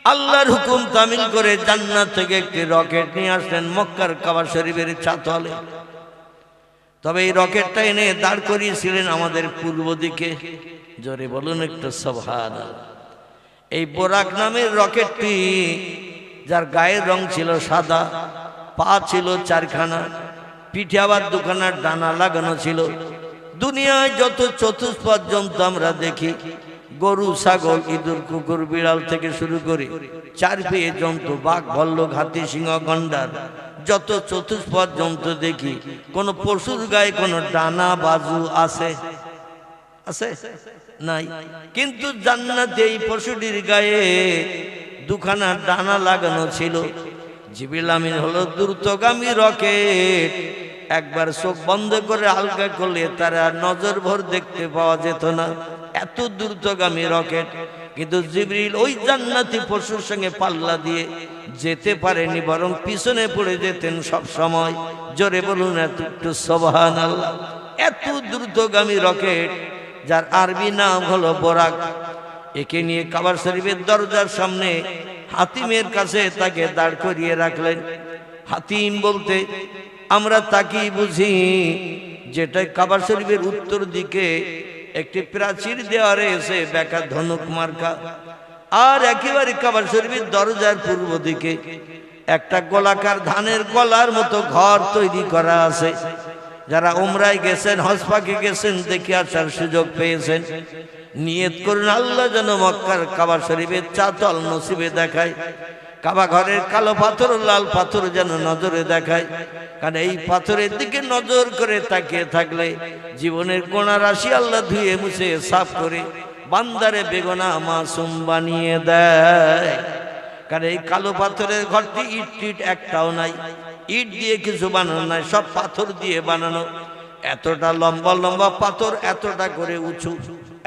আল্লাহর হুকুম তামিল করে জান্নাত থেকে একটি রকেট নিয়ে আসলেন মক্কার কাবা শরীফের ছাতলে। তবে এই রকেটটা এনে দাঁড় করিয়েছিলেন আমাদের পূর্ব দিকে। জোরে বলুন একটু সুবহানাল্লাহ। এই বোরাক নামের রকেটটি, যার গায়ের রং ছিল সাদা, পা ছিল চারখানা, পিঠে আবার দুখানার ডানা লাগানো ছিল। দুনিয়ায় যত চতুষ্পদ জন্তু আমরা দেখি, গরু, ছাগল, ইঁদুর, কুকুর, বিড়াল থেকে শুরু করে চার পেয়ে জন্তু, বাঘ, ভল্লুক, হাতি, সিংহ, গন্ডার, যত চতুষ্পদ জন্তু দেখি, কোন পশুর গায়ে কোনো ডানা বাজু আছে? আছে? নাই। কিন্তু জান্নাতে এই পশুটির গায়ে দুখানা ডানা লাগানো ছিল। জিবরিল আমিন হলো দ্রুতগামী রকেট। একবার চোখ বন্ধ করে আলগা করলে তারা নজর ভর দেখতে পাওয়া যেত না, এত দ্রুতগামী রকেট। কিন্তু জিবরিল ওই জান্নাতি পশুর সঙ্গে পাল্লা দিয়ে যেতে পারেনি, বরং পিছনে পড়ে যেতেন সব সময়। জোরে বলুন একটু সুবহানাল্লাহ। এত দ্রুতগামী রকেট, যার আরবি নাম হলো বোরাক। একে নিয়ে কাবা শরীফের দরজার সামনে হাতিমের কাছে তাকে দাঁড় করিয়ে রাখলেন। হাতিম বলতে আমরা তাকেই বুঝি যেটা কাবা শরীফের উত্তর দিকে একটি প্রাচীর দেওয়া রয়েছে বেকা ধনুক মার্কা, আর একেবারে কাবা শরীফের দরজার পূর্ব দিকে একটা গোলাকার ধানের গলার মতো ঘর তৈরি করা আছে। যারা উমরায় গেছেন, হজ পাকে গেছেন, দেখে আসার সুযোগ পেয়েছেন, নিয়ত করুন আল্লাহ যেন মক্কার কাবা শরীফের চাতল নসিবে দেখায়। কাবা ঘরের কালো পাথর, লাল পাথর যেন নজরে দেখায়। কারণ এই পাথরের দিকে নজর করে তাকিয়ে থাকলে জীবনের গোনা রাশি আল্লাহ ধুয়ে মুছে সাফ করে বান্দারে বেগুনা মাসুম বানিয়ে দেয়। কারণ এই কালো পাথরের ঘরটি ইট টিট একটাও নাই, ইট দিয়ে কিছু বানানো নাই, সব পাথর দিয়ে বানানো। এতটা লম্বা লম্বা পাথর, এতটা করে উঁচু,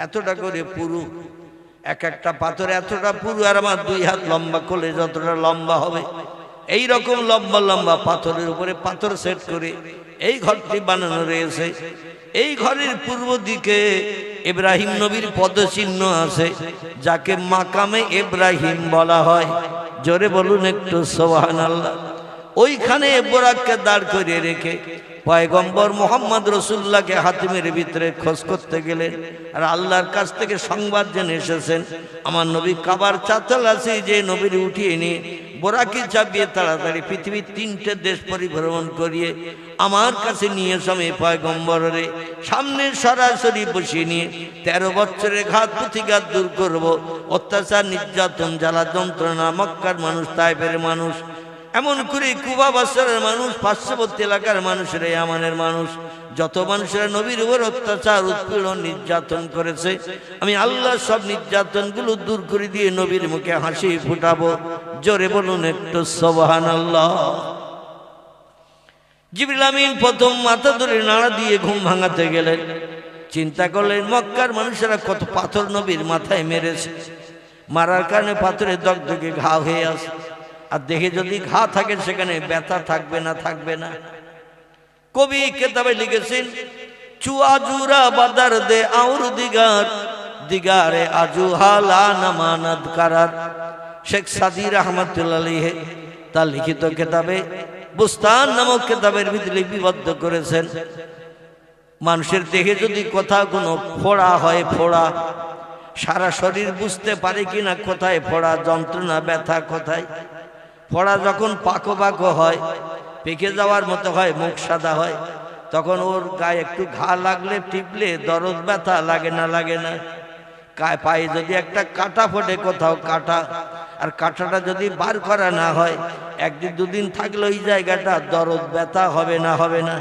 এতটা করে পুরু। এক একটা পাথর এতটা পুরু, আর আমার 2 হাত লম্বা করলে যতটা লম্বা হবে, এই রকম লম্বা লম্বা পাথরের উপরে পাথর সেট করে এই ঘরটি বানানো রয়েছে। এই ঘরের পূর্ব দিকে ইব্রাহিম নবীর পদচিহ্ন আছে, যাকে মাকামে ইব্রাহিম বলা হয়। জোরে বলুন একটু সুবহানাল্লাহ। ওইখানে বোরাককে দাঁড় করিয়ে রেখে পয়গম্বর মুহাম্মদ রাসূলুল্লাহকে হাতিমের ভিতরে খোঁজ করতে গেলেন। আর আল্লাহর কাছ থেকে সংবাদ জেনে এসেছেন আমার নবী কাবার চাতাল আছে, যে নবীর উঠিয়ে নিয়ে বোরাকে চাপিয়ে তাড়াতাড়ি পৃথিবীর 3টে দেশ পরিভ্রমণ করিয়ে আমার কাছে নিয়ে সময় পয়গম্বরের সামনে সরাসরি বসিয়ে নিয়ে 13 বছরের ঘাত প্রতিঘাত দূর করব, অত্যাচার, নির্যাতন, জ্বালা যন্ত্রণা, মক্কার মানুষ, তায়েফের মানুষ, এমন করে কুবা বাসারের মানুষ, পার্শ্ববর্তী এলাকার মানুষেরা, ইয়ামানের মানুষ, যত মানুষেরা নবীর উপর অত্যাচার, উৎপীড়ন, নির্যাতন করেছে, আমি আল্লাহ সব নির্যাতনগুলো দূর করে দিয়ে নবীর মুখে হাসি ফুটাবো। জোরে বলুন একটু সুবহানাল্লাহ। জিবরিল আমিন প্রথম মাথা ধরে নাড়া দিয়ে ঘুম ভাঙাতে গেলেন। চিন্তা করলেন মক্কার মানুষেরা কত পাথর নবীর মাথায় মেরেছে, মারার কারণে পাথরের দগদগে ঘা হয়ে আসে। আর দেখে যদি ঘা থাকে সেখানে ব্যথা থাকবে না? থাকবে না। কবি কেতাবে লিখেছেন চুয়াজুরা বাদার দে আউর দিগার, দিগারে আজু হালা নামানাদ কারার। শেখ সাদি রহমাতুল্লাহ আলাইহি তার লিখিত কেতাবে বুস্তান নামক কেতাবের ভিতরে লিপিবদ্ধ করেছেন, মানুষের দেহে যদি কোথাও কোনো ফোড়া হয়, ফোড়া সারা শরীর বুঝতে পারে কিনা কোথায় ফোড়া, যন্ত্রণা, ব্যথা কোথায়। ফোড়া যখন পাকো পাকো হয়, পেকে যাওয়ার মতো হয়, মুখ সাদা হয়, তখন ওর গায়ে একটু ঘা লাগলে, টিপলে দরদ ব্যথা লাগে না? লাগে না? পায়ে যদি একটা কাটা ফোটে কোথাও, কাটা, আর কাটাটা যদি বার করা না হয়, 1 দিন 2 দিন থাকলে ওই জায়গাটা দরদ ব্যথা হবে না? হবে না?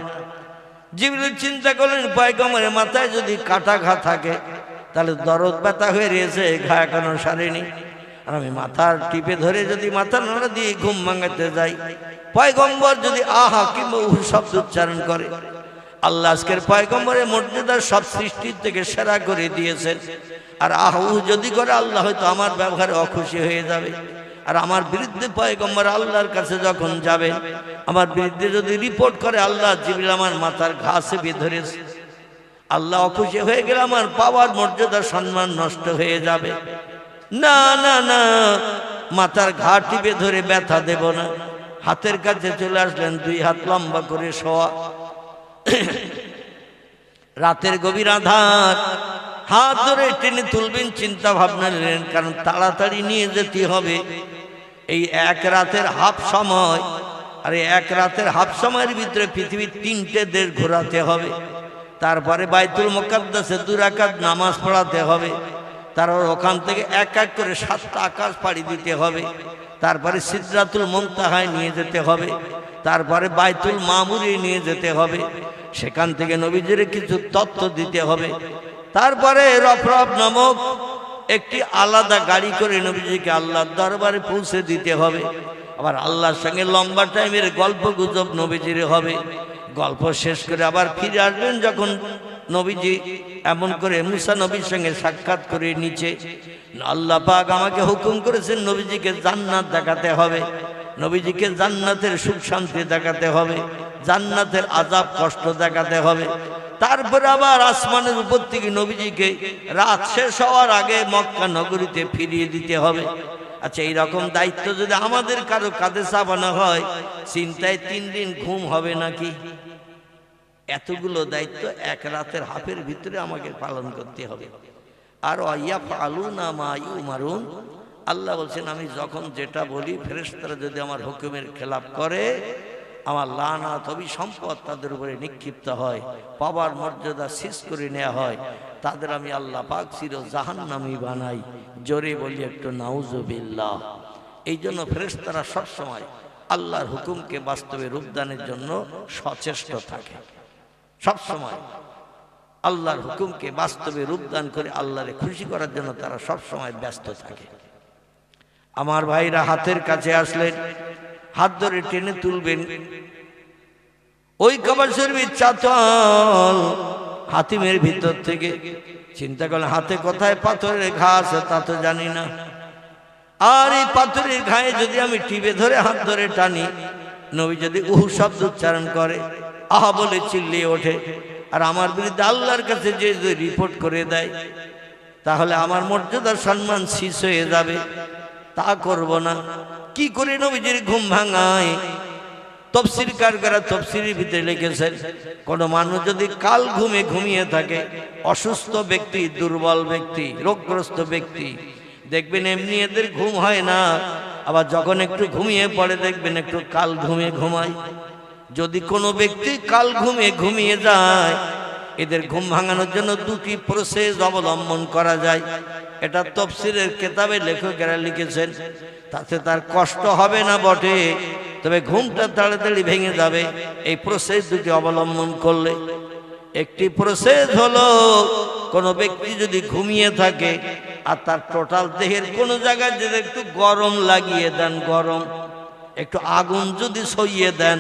জিবরিল চিন্তা করলেন পয়গম্বরের মাথায় যদি কাটা ঘা থাকে তাহলে দরদ ব্যথা হয়ে রয়েছে, ঘা এখনো সারেনি। আর আমি মাথার টিপে ধরে যদি মাথা নাড়া দিয়ে ঘুম ভাঙাতে যাই, পয়গম্বর যদি আহা কিংবা উহু শব্দ উচ্চারণ করে, আল্লাহ আজকের পয়গম্বরের মর্যাদা সব সৃষ্টির থেকে সেরা করে দিয়েছেন। আর আহু যদি করে আল্লাহ হয়তো আমার ব্যবহারে অখুশি হয়ে যাবে। আর আমার বিরুদ্ধে পয়গম্বর আল্লাহর কাছে যখন যাবেন, আমার বিরুদ্ধে যদি রিপোর্ট করে আল্লাহ জিবরিল আমার মাথার ঘা চেপে ধরেছে, আল্লাহ অখুশি হয়ে গেলে আমার পাওয়ার মর্যাদা, সম্মান নষ্ট হয়ে যাবে। না না না, মাথার ঘা টিপে ধরে ব্যথা দেব না। হাতের কাছে চলে আসলেন, 2 হাত লম্বা করে শোয়া, রাতের গভীর আঁধার, হাত ধরে টেনে তুলবেন, চিন্তা ভাবনা নিলেন, কারণ তাড়াতাড়ি নিয়ে যেতে হবে। এই 1 রাতের হাফ সময়, আর এই 1 রাতের হাফ সময়ের ভিতরে পৃথিবীর 3টে দেশ ঘোরাতে হবে। তারপরে বাইতুল মুকাদ্দাসে 2 রাকাত নামাজ পড়াতে হবে। তারপর ওখান থেকে এক এক করে 7টা আকাশ পাড়ি দিতে হবে। তারপরে সিদরাতুল মুনতাহায় নিয়ে যেতে হবে। তারপরে বাইতুল মামুরে নিয়ে যেতে হবে। সেখান থেকে নবীজির কিছু তথ্য দিতে হবে। তারপরে রফরফ নামক একটি আলাদা গাড়ি করে নবীজিকে আল্লাহর দরবারে পৌঁছে দিতে হবে। আবার আল্লাহর সঙ্গে লম্বা টাইমের গল্প গুজব নবীজির হবে। গল্প শেষ করে আবার ফিরে আসবেন যখন নবীজি এমন করে মুসা নবীর সঙ্গে সাক্ষাৎ করে নিচে, আল্লাহ পাক আমাকে হুকুম করেছেন নবীজিকে জান্নাত দেখাতে হবে, নবীজিকে জান্নাতের সুখ শান্তি দেখাতে হবে, জান্নাতের আযাব কষ্ট দেখাতে হবে। তারপরে আবার আসমানের উপর থেকে নবীজিকে রাত শেষ হওয়ার আগে মক্কা নগরীতে ফিরিয়ে দিতে হবে। আচ্ছা, এইরকম দায়িত্ব যদি আমাদের কারো কাঁধে চাপানো হয়, চিন্তায় 3 দিন ঘুম হবে নাকি? এতগুলো দায়িত্ব 1 রাতের হাফের ভিতরে আমাকে পালন করতে হবে। আর ইয়াফআলুনা মা ইউমারুন, আল্লাহ বলছেন আমি যখন যেটা বলি ফেরেশতারা যদি আমার হুকুমের খেলাপ করে, আমার লানাত অভিসম্পদ তাদের উপরে নিক্ষিপ্ত হয়, পাওয়ার মর্যাদা শেষ করে নেওয়া হয়, তাদের আমি আল্লাহ পাক চির জাহান্নামী বানাই। জোরে বলি একটু নাউজুবিল্লাহ। এই জন্য ফেরেশতারা সবসময় আল্লাহর হুকুমকে বাস্তবে রূপদানের জন্য সচেষ্ট থাকে। সবসময় আল্লাহর হুকুমকে বাস্তবে রূপদান করে আল্লাহরে খুশি করার জন্য তারা সবসময় ব্যস্ত থাকে। আমার ভাইরা হাতের কাছে আসলেন, হাত ধরে টেনে তুলবেন। ওই কাবা শরীফের চাতাল হাতিমের ভিতর থেকে চিন্তা করলেন হাতে কোথায় পাথরের ঘা আছে তা তো জানি না। আর এই পাথরের ঘায়ে যদি আমি টিপে ধরে হাত ধরে টানি, নবী যদি উহু শব্দ উচ্চারণ করে, আহা বলে চিল্লিয়ে ওঠে, আর আমার বিরুদ্ধে আল্লাহর কাছে যে রিপোর্ট করে দেয়, তাহলে আমার মর্যাদার সম্মান শেষ হয়ে যাবে। তা করব না। কি করে নবীজির ঘুম ভাঙায়? তফসিরকাররা তফসিরের ভিতরে লিখেছেন, কোন মানুষ যদি কাল ঘুমে ঘুমিয়ে থাকে, অসুস্থ ব্যক্তি, দুর্বল ব্যক্তি, রোগগ্রস্ত ব্যক্তি, দেখবেন এমনি এদের ঘুম হয় না, আবার যখন একটু ঘুমিয়ে পড়ে দেখবেন একটু কাল ঘুমে ঘুমায়। যদি কোনো ব্যক্তি কাল ঘুমে ঘুমিয়ে যায়, এদের ঘুম ভাঙানোর জন্য 2টি প্রসেস অবলম্বন করা যায়। এটা তফসিরের কিতাবে লেখকেরা লিখেছেন। তাতে তার কষ্ট হবে না বটে, তবে ঘুমটা তাড়াতাড়ি ভেঙে যাবে এই প্রসেস 2টি অবলম্বন করলে। একটি প্রসেস হলো, কোনো ব্যক্তি যদি ঘুমিয়ে থাকে আর তার টোটাল দেহের কোনো জায়গায় যদি একটু গরম লাগিয়ে দেন, গরম একটু আগুন যদি সইয়ে দেন,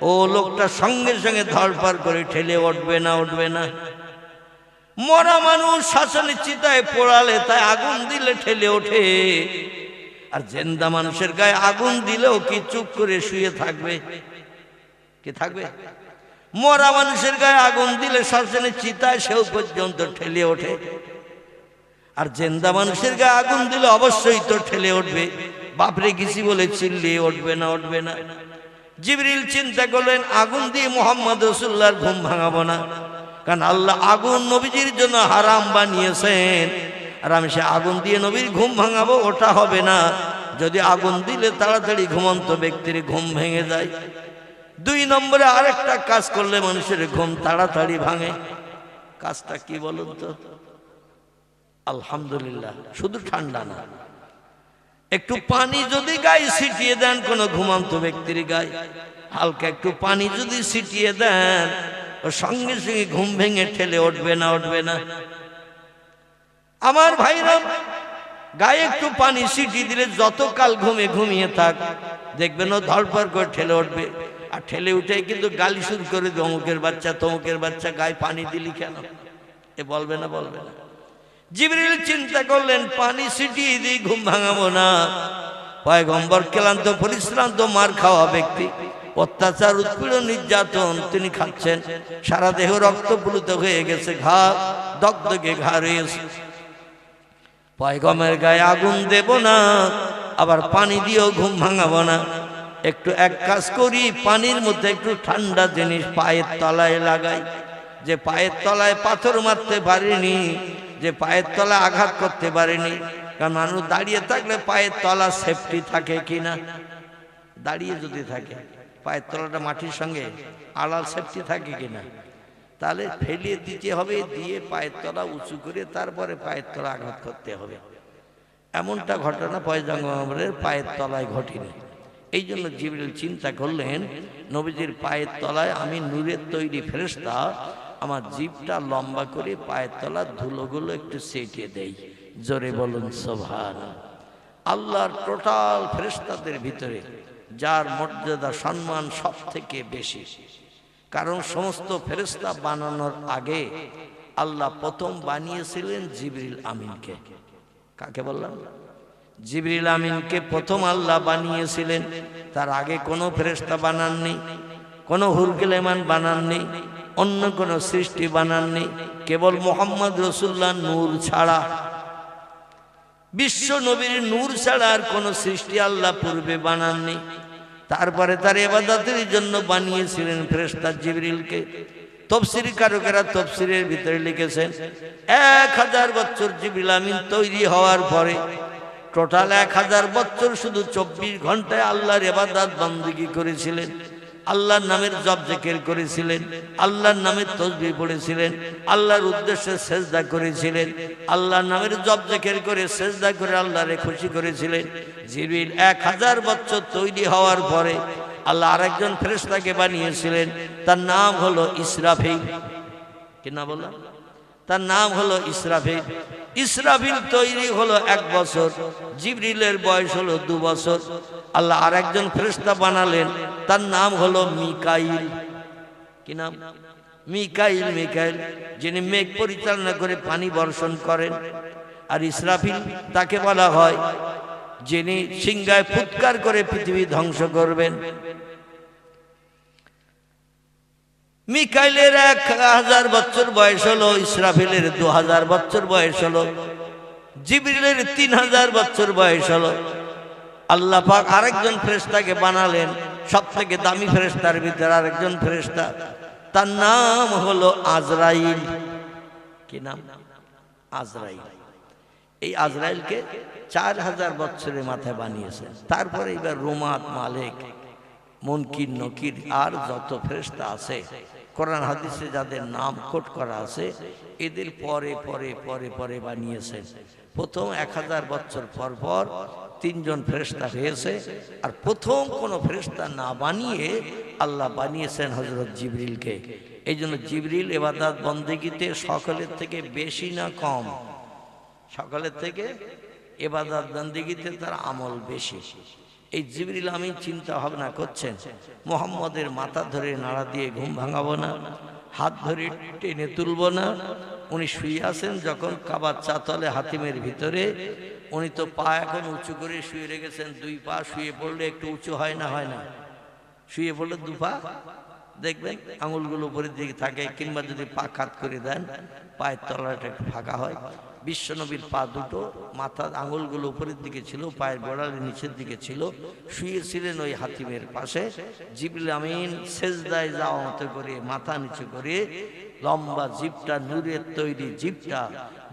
ও লোকটা সঙ্গে সঙ্গে ধড়ফড় করে ঠেলে উঠবে না, উঠবে না। মরা মানুষ শ্মশানের চিতায় পোড়ালে তাই আগুন দিলে ঠেলে ওঠে, আর জিন্দা মানুষের গায়ে আগুন দিলেও কি চুপ করে শুয়ে থাকবে? কি থাকবে? মরা মানুষের গায়ে আগুন দিলে শ্মশানের চিতায় সেও পর্যন্ত ঠেলে ওঠে, আর জিন্দা মানুষের গায়ে আগুন দিলে অবশ্যই তো ঠেলে উঠবে। বাপরে গেছি বলে চিল্লিয়ে উঠবে না, উঠবে না। জিবরিল চিন্তা করলেন, আগুন দিয়ে মুহাম্মদ রাসূলুল্লাহর ঘুম ভাঙাবো না, কারণ আল্লাহ আগুন নবীজির জন্য হারাম বানিয়েছেন, আর আমি সে আগুন দিয়ে নবীর ঘুম ভাঙাবো, ওটা হবে না। যদি আগুন দিলে তাড়াতাড়ি ঘুমন্ত ব্যক্তির ঘুম ভেঙে যায়। 2 নম্বরে আরেকটা কাজ করলে মানুষের ঘুম তাড়াতাড়ি ভাঙে। কাজটা কি বলুন তো? আলহামদুলিল্লাহ, শুধু ঠান্ডা না, একটু পানি যদি গায়ে ছিটিয়ে দেন কোনো ঘুমন্ত ব্যক্তির গায়ে, হালকা একটু পানি যদি ছিটিয়ে দেন, ও সঙ্গে সঙ্গে ঘুম ভেঙে ঠেলে উঠবে না, উঠবে না। আমার ভাইরা, গায়ে একটু পানি ছিটিয়ে দিলে যত কাল ঘুমে ঘুমিয়ে থাক, দেখবেন ও ধড়ফড় করে ঠেলে উঠবে। আর ঠেলে উঠে কিন্তু গালি শুরু করে, অমুকের বাচ্চা, তমুকের বাচ্চা, গায়ে পানি দিলি কেন? এ বলবে না, বলবে না। জিবরিল চিন্তা করলেন, পানি ছিটিয়ে দিয়ে ঘুম ভাঙাবো না। পয়গম্বর ক্লান্ত পরিশ্রান্ত মার খাওয়া ব্যক্তি, অত্যাচার উৎপীড়ন নির্যাতন তিনি খাচ্ছেন, সারা দেহ রক্তপ্লুত হয়ে গেছে, ঘা দগদগে ঘা রয়েছে। পয়গম্বরের গায়ে আগুন দেব না, আবার পানি দিয়েও ঘুম ভাঙাবো না। একটু এক কাজ করি, পানির মধ্যে একটু ঠান্ডা জিনিস পায়ের তলায় লাগাই, যে পায়ের তলায় পাথর মারতে পারিনি, যে পায়ের তলায় আঘাত করতে পারিনি। কারণ মানুষ দাঁড়িয়ে থাকলে পায়ের তলা সেফটি থাকে কিনা, দাঁড়িয়ে যদি থাকে পায়ের তলাটা মাটির সঙ্গে আড়াল সেফটি থাকে কিনা, তাহলে ফেলিয়ে দিতে হবে, দিয়ে পায়ের তলা উঁচু করে তারপরে পায়ের তলা আঘাত করতে হবে। এমনটা ঘটনা পয়গম্বরের পায়ের তলায় ঘটেনি। এই জন্য জিবরিল চিন্তা করলেন, নবীজির পায়ের তলায় আমি নূরের তৈরি ফেরেশতা, আমার জিভটা লম্বা করে পায়ের তলার ধুলোগুলো একটু সেটিয়ে দেই। জোরে বলুন সুবহানাল্লাহ। আল্লাহর টোটাল ফেরেশতাদের ভিতরে যার মর্যাদা সম্মান সব থেকে বেশি, কারণ সমস্ত ফেরেশতা বানানোর আগে আল্লাহ প্রথম বানিয়েছিলেন জিবরিল আমিনকে। কাকে বললাম? জিবরিল আমিনকে প্রথম আল্লাহ বানিয়েছিলেন। তার আগে কোনো ফেরেশতা বানাননি, কোনো হুরগিলেমান বানাননি, অন্য কোনো সৃষ্টি বানাননি। কেবল মুহাম্মদ রাসূলুল্লাহ নূর ছাড়া, বিশ্ব নবীর নূর ছাড়া আর কোনো সৃষ্টি আল্লাহ পূর্বে বানাননি। তারপরে তার ইবাদতের জন্য বানিয়েছিলেন ফেরেশতা জিবরিলকে। তফসির কারকেরা তফসিরের ভিতরে লিখেছেন 1000 বছর জিবরিল আমিন তৈরি হওয়ার পরে টোটাল 1000 বছর শুধু 24 ঘন্টায় আল্লাহর ইবাদত বন্দেগী করেছিলেন, আল্লাহর নামের জপ জিকির করেছিলেন, আল্লাহর নামের তাসবিহ পড়েছিলেন, আল্লাহর উদ্দেশ্যে সেজদা করেছিলেন, আল্লাহর নামের জপ জিকির করে সেজদা করে আল্লাহরে খুশি করেছিলেন। জিবরিল 1000 বছর তৈরি হওয়ার পরে আল্লাহ আরেকজন ফেরেশতাকে বানিয়েছিলেন, তার নাম হলো ইসরাফিল। কি নাম বললাম? তার নাম হলো ইসরাফিল। ইসরাফিল তৈরি হলো 1 বছর, জিবরিলের বয়স হলো 2 বছর। আল্লাহ আরেকজন ফেরেশতা বানালেন, তার নাম হলো মিকাইল। কি নাম? মিকাইল। মিকাইল যিনি মেঘ পরিচালনা করে পানি বর্ষণ করেন। আর ইসরাফিল তাকে বলা হয় যিনি সিংহায় ফুৎকার করে পৃথিবী ধ্বংস করবেন। মিকাইলের 1000 বছর বয়স হলো, ইসরাফিলের 2000 বছর বয়স হলো, জিবরিলের 3000 বছর বয়স হলো। আল্লাহ পাক আরেকজন ফেরেশতাকে বানালেন, সব থেকে দামি ফেরেশতার ভিতরে আরেকজন ফেরেশতা, তার নাম হলো আজরাইল। কি নাম? আজরাইল। এই আজরাইলকে 4000 বছরের মাথায় বানিয়েছেন। তারপরে এবার রুমাত, মালিক, মুনকির, নকির আর যত ফেরেশতা আছে কোরআন হাদিসে যাদের নাম কোট করা আছে, এদের পরে পরে পরে পরে বানিয়েছেন। প্রথম 1000 বছর পর পর 3 জন ফেরেশতা হয়েছে। আর প্রথম কোন ফেরেশতা না বানিয়ে আল্লাহ বানিয়েছেন হযরত জিবরিলকে। এই জন্য জিবরিল ইবাদত বন্দেগীতে সকলের থেকে বেশি না কম? সকলের থেকে ইবাদত বন্দেগীতে তার আমল বেশি। এই জিবরিল আমিন চিন্তা ভাবনা করছেন, মুহাম্মদের মাথা ধরে নাড়া দিয়ে ঘুম ভাঙাবো না, হাত ধরে টেনে তুলবো না। উনি শুয়ে আছেন যখন কাবার চাতলে হাতিমের ভিতরে, উনি তো পা এখন উঁচু করে শুয়ে রেখেছেন। 2 পা শুয়ে পড়লে একটু উঁচু হয় না? হয় না? শুয়ে পড়লে 2 পা দেখবেন আঙুলগুলো উপরের দিকে থাকে, কিংবা যদি পা কাত করে দেন পায়ের তলাটা একটু ফাঁকা হয়। বিশ্বনবীর পা দুটো মাথা আঙুলগুলো উপরের দিকে ছিল, পায়ের গোড়ালি নিচের দিকে ছিল। শুয়েছিলেন ওই হাতিমের পাশে। জিবরিল আমিন সেজদায় যাওয়া মতো করে মাথা নিচু করে লম্বা জিভটা, নূরের তৈরি জিভটা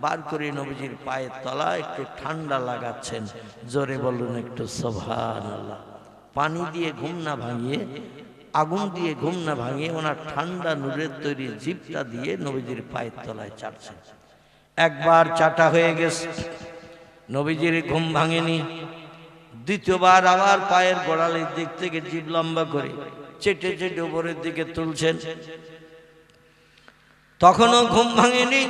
বার করে নবীজির পায়ের তলা একটু ঠান্ডা লাগাচ্ছেন। জোরে বলুন একটু সুবহানাল্লাহ। পানি দিয়ে ঘুম না ভাঙিয়ে, আগুন দিয়ে ঘুম না ভাঙিয়ে ওনার ঠান্ডা নূরের তৈরি জিভটা দিয়ে নবীজির পায়ের তলায় চাটছেন। একবার চাটা হয়ে গেছে, নবীজির ঘুম ভাঙেনি। দ্বিতীয়বার আবার পায়ের গোড়ালির দিক থেকে জিভ লম্বা করে চেটে চেটে উপরের দিকে তুলছেন, তখনও ঘুম ভাঙেনি।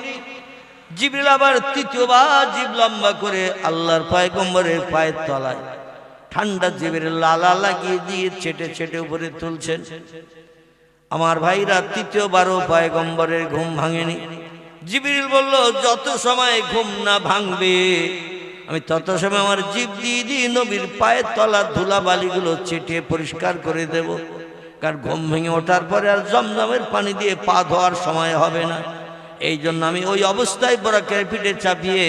জিবরিল আবার তৃতীয়বার জিভ লম্বা করে আল্লাহর পয়গম্বরের পায়ের তলায় ঠান্ডা জিভের লালা লাগিয়ে দিয়ে চেটে চেটে উপরে তুলছেন। আমার ভাইরা, তৃতীয়বারও পয়গম্বরের ঘুম ভাঙেনি। জিবরিল বলল, যত সময় ঘুম না ভাঙবে আমি তত সময় আমার জিভ দিয়ে দিয়ে নবীর পায়ের তলার ধুলাবালিগুলো চেটে পরিষ্কার করে দেব। কারণ ঘুম ভেঙে ওঠার পরে আর জমজমের পানি দিয়ে পা ধোয়ার সময় হবে না। এই জন্য আমি ওই অবস্থায় বরাকের পিঠে চাপিয়ে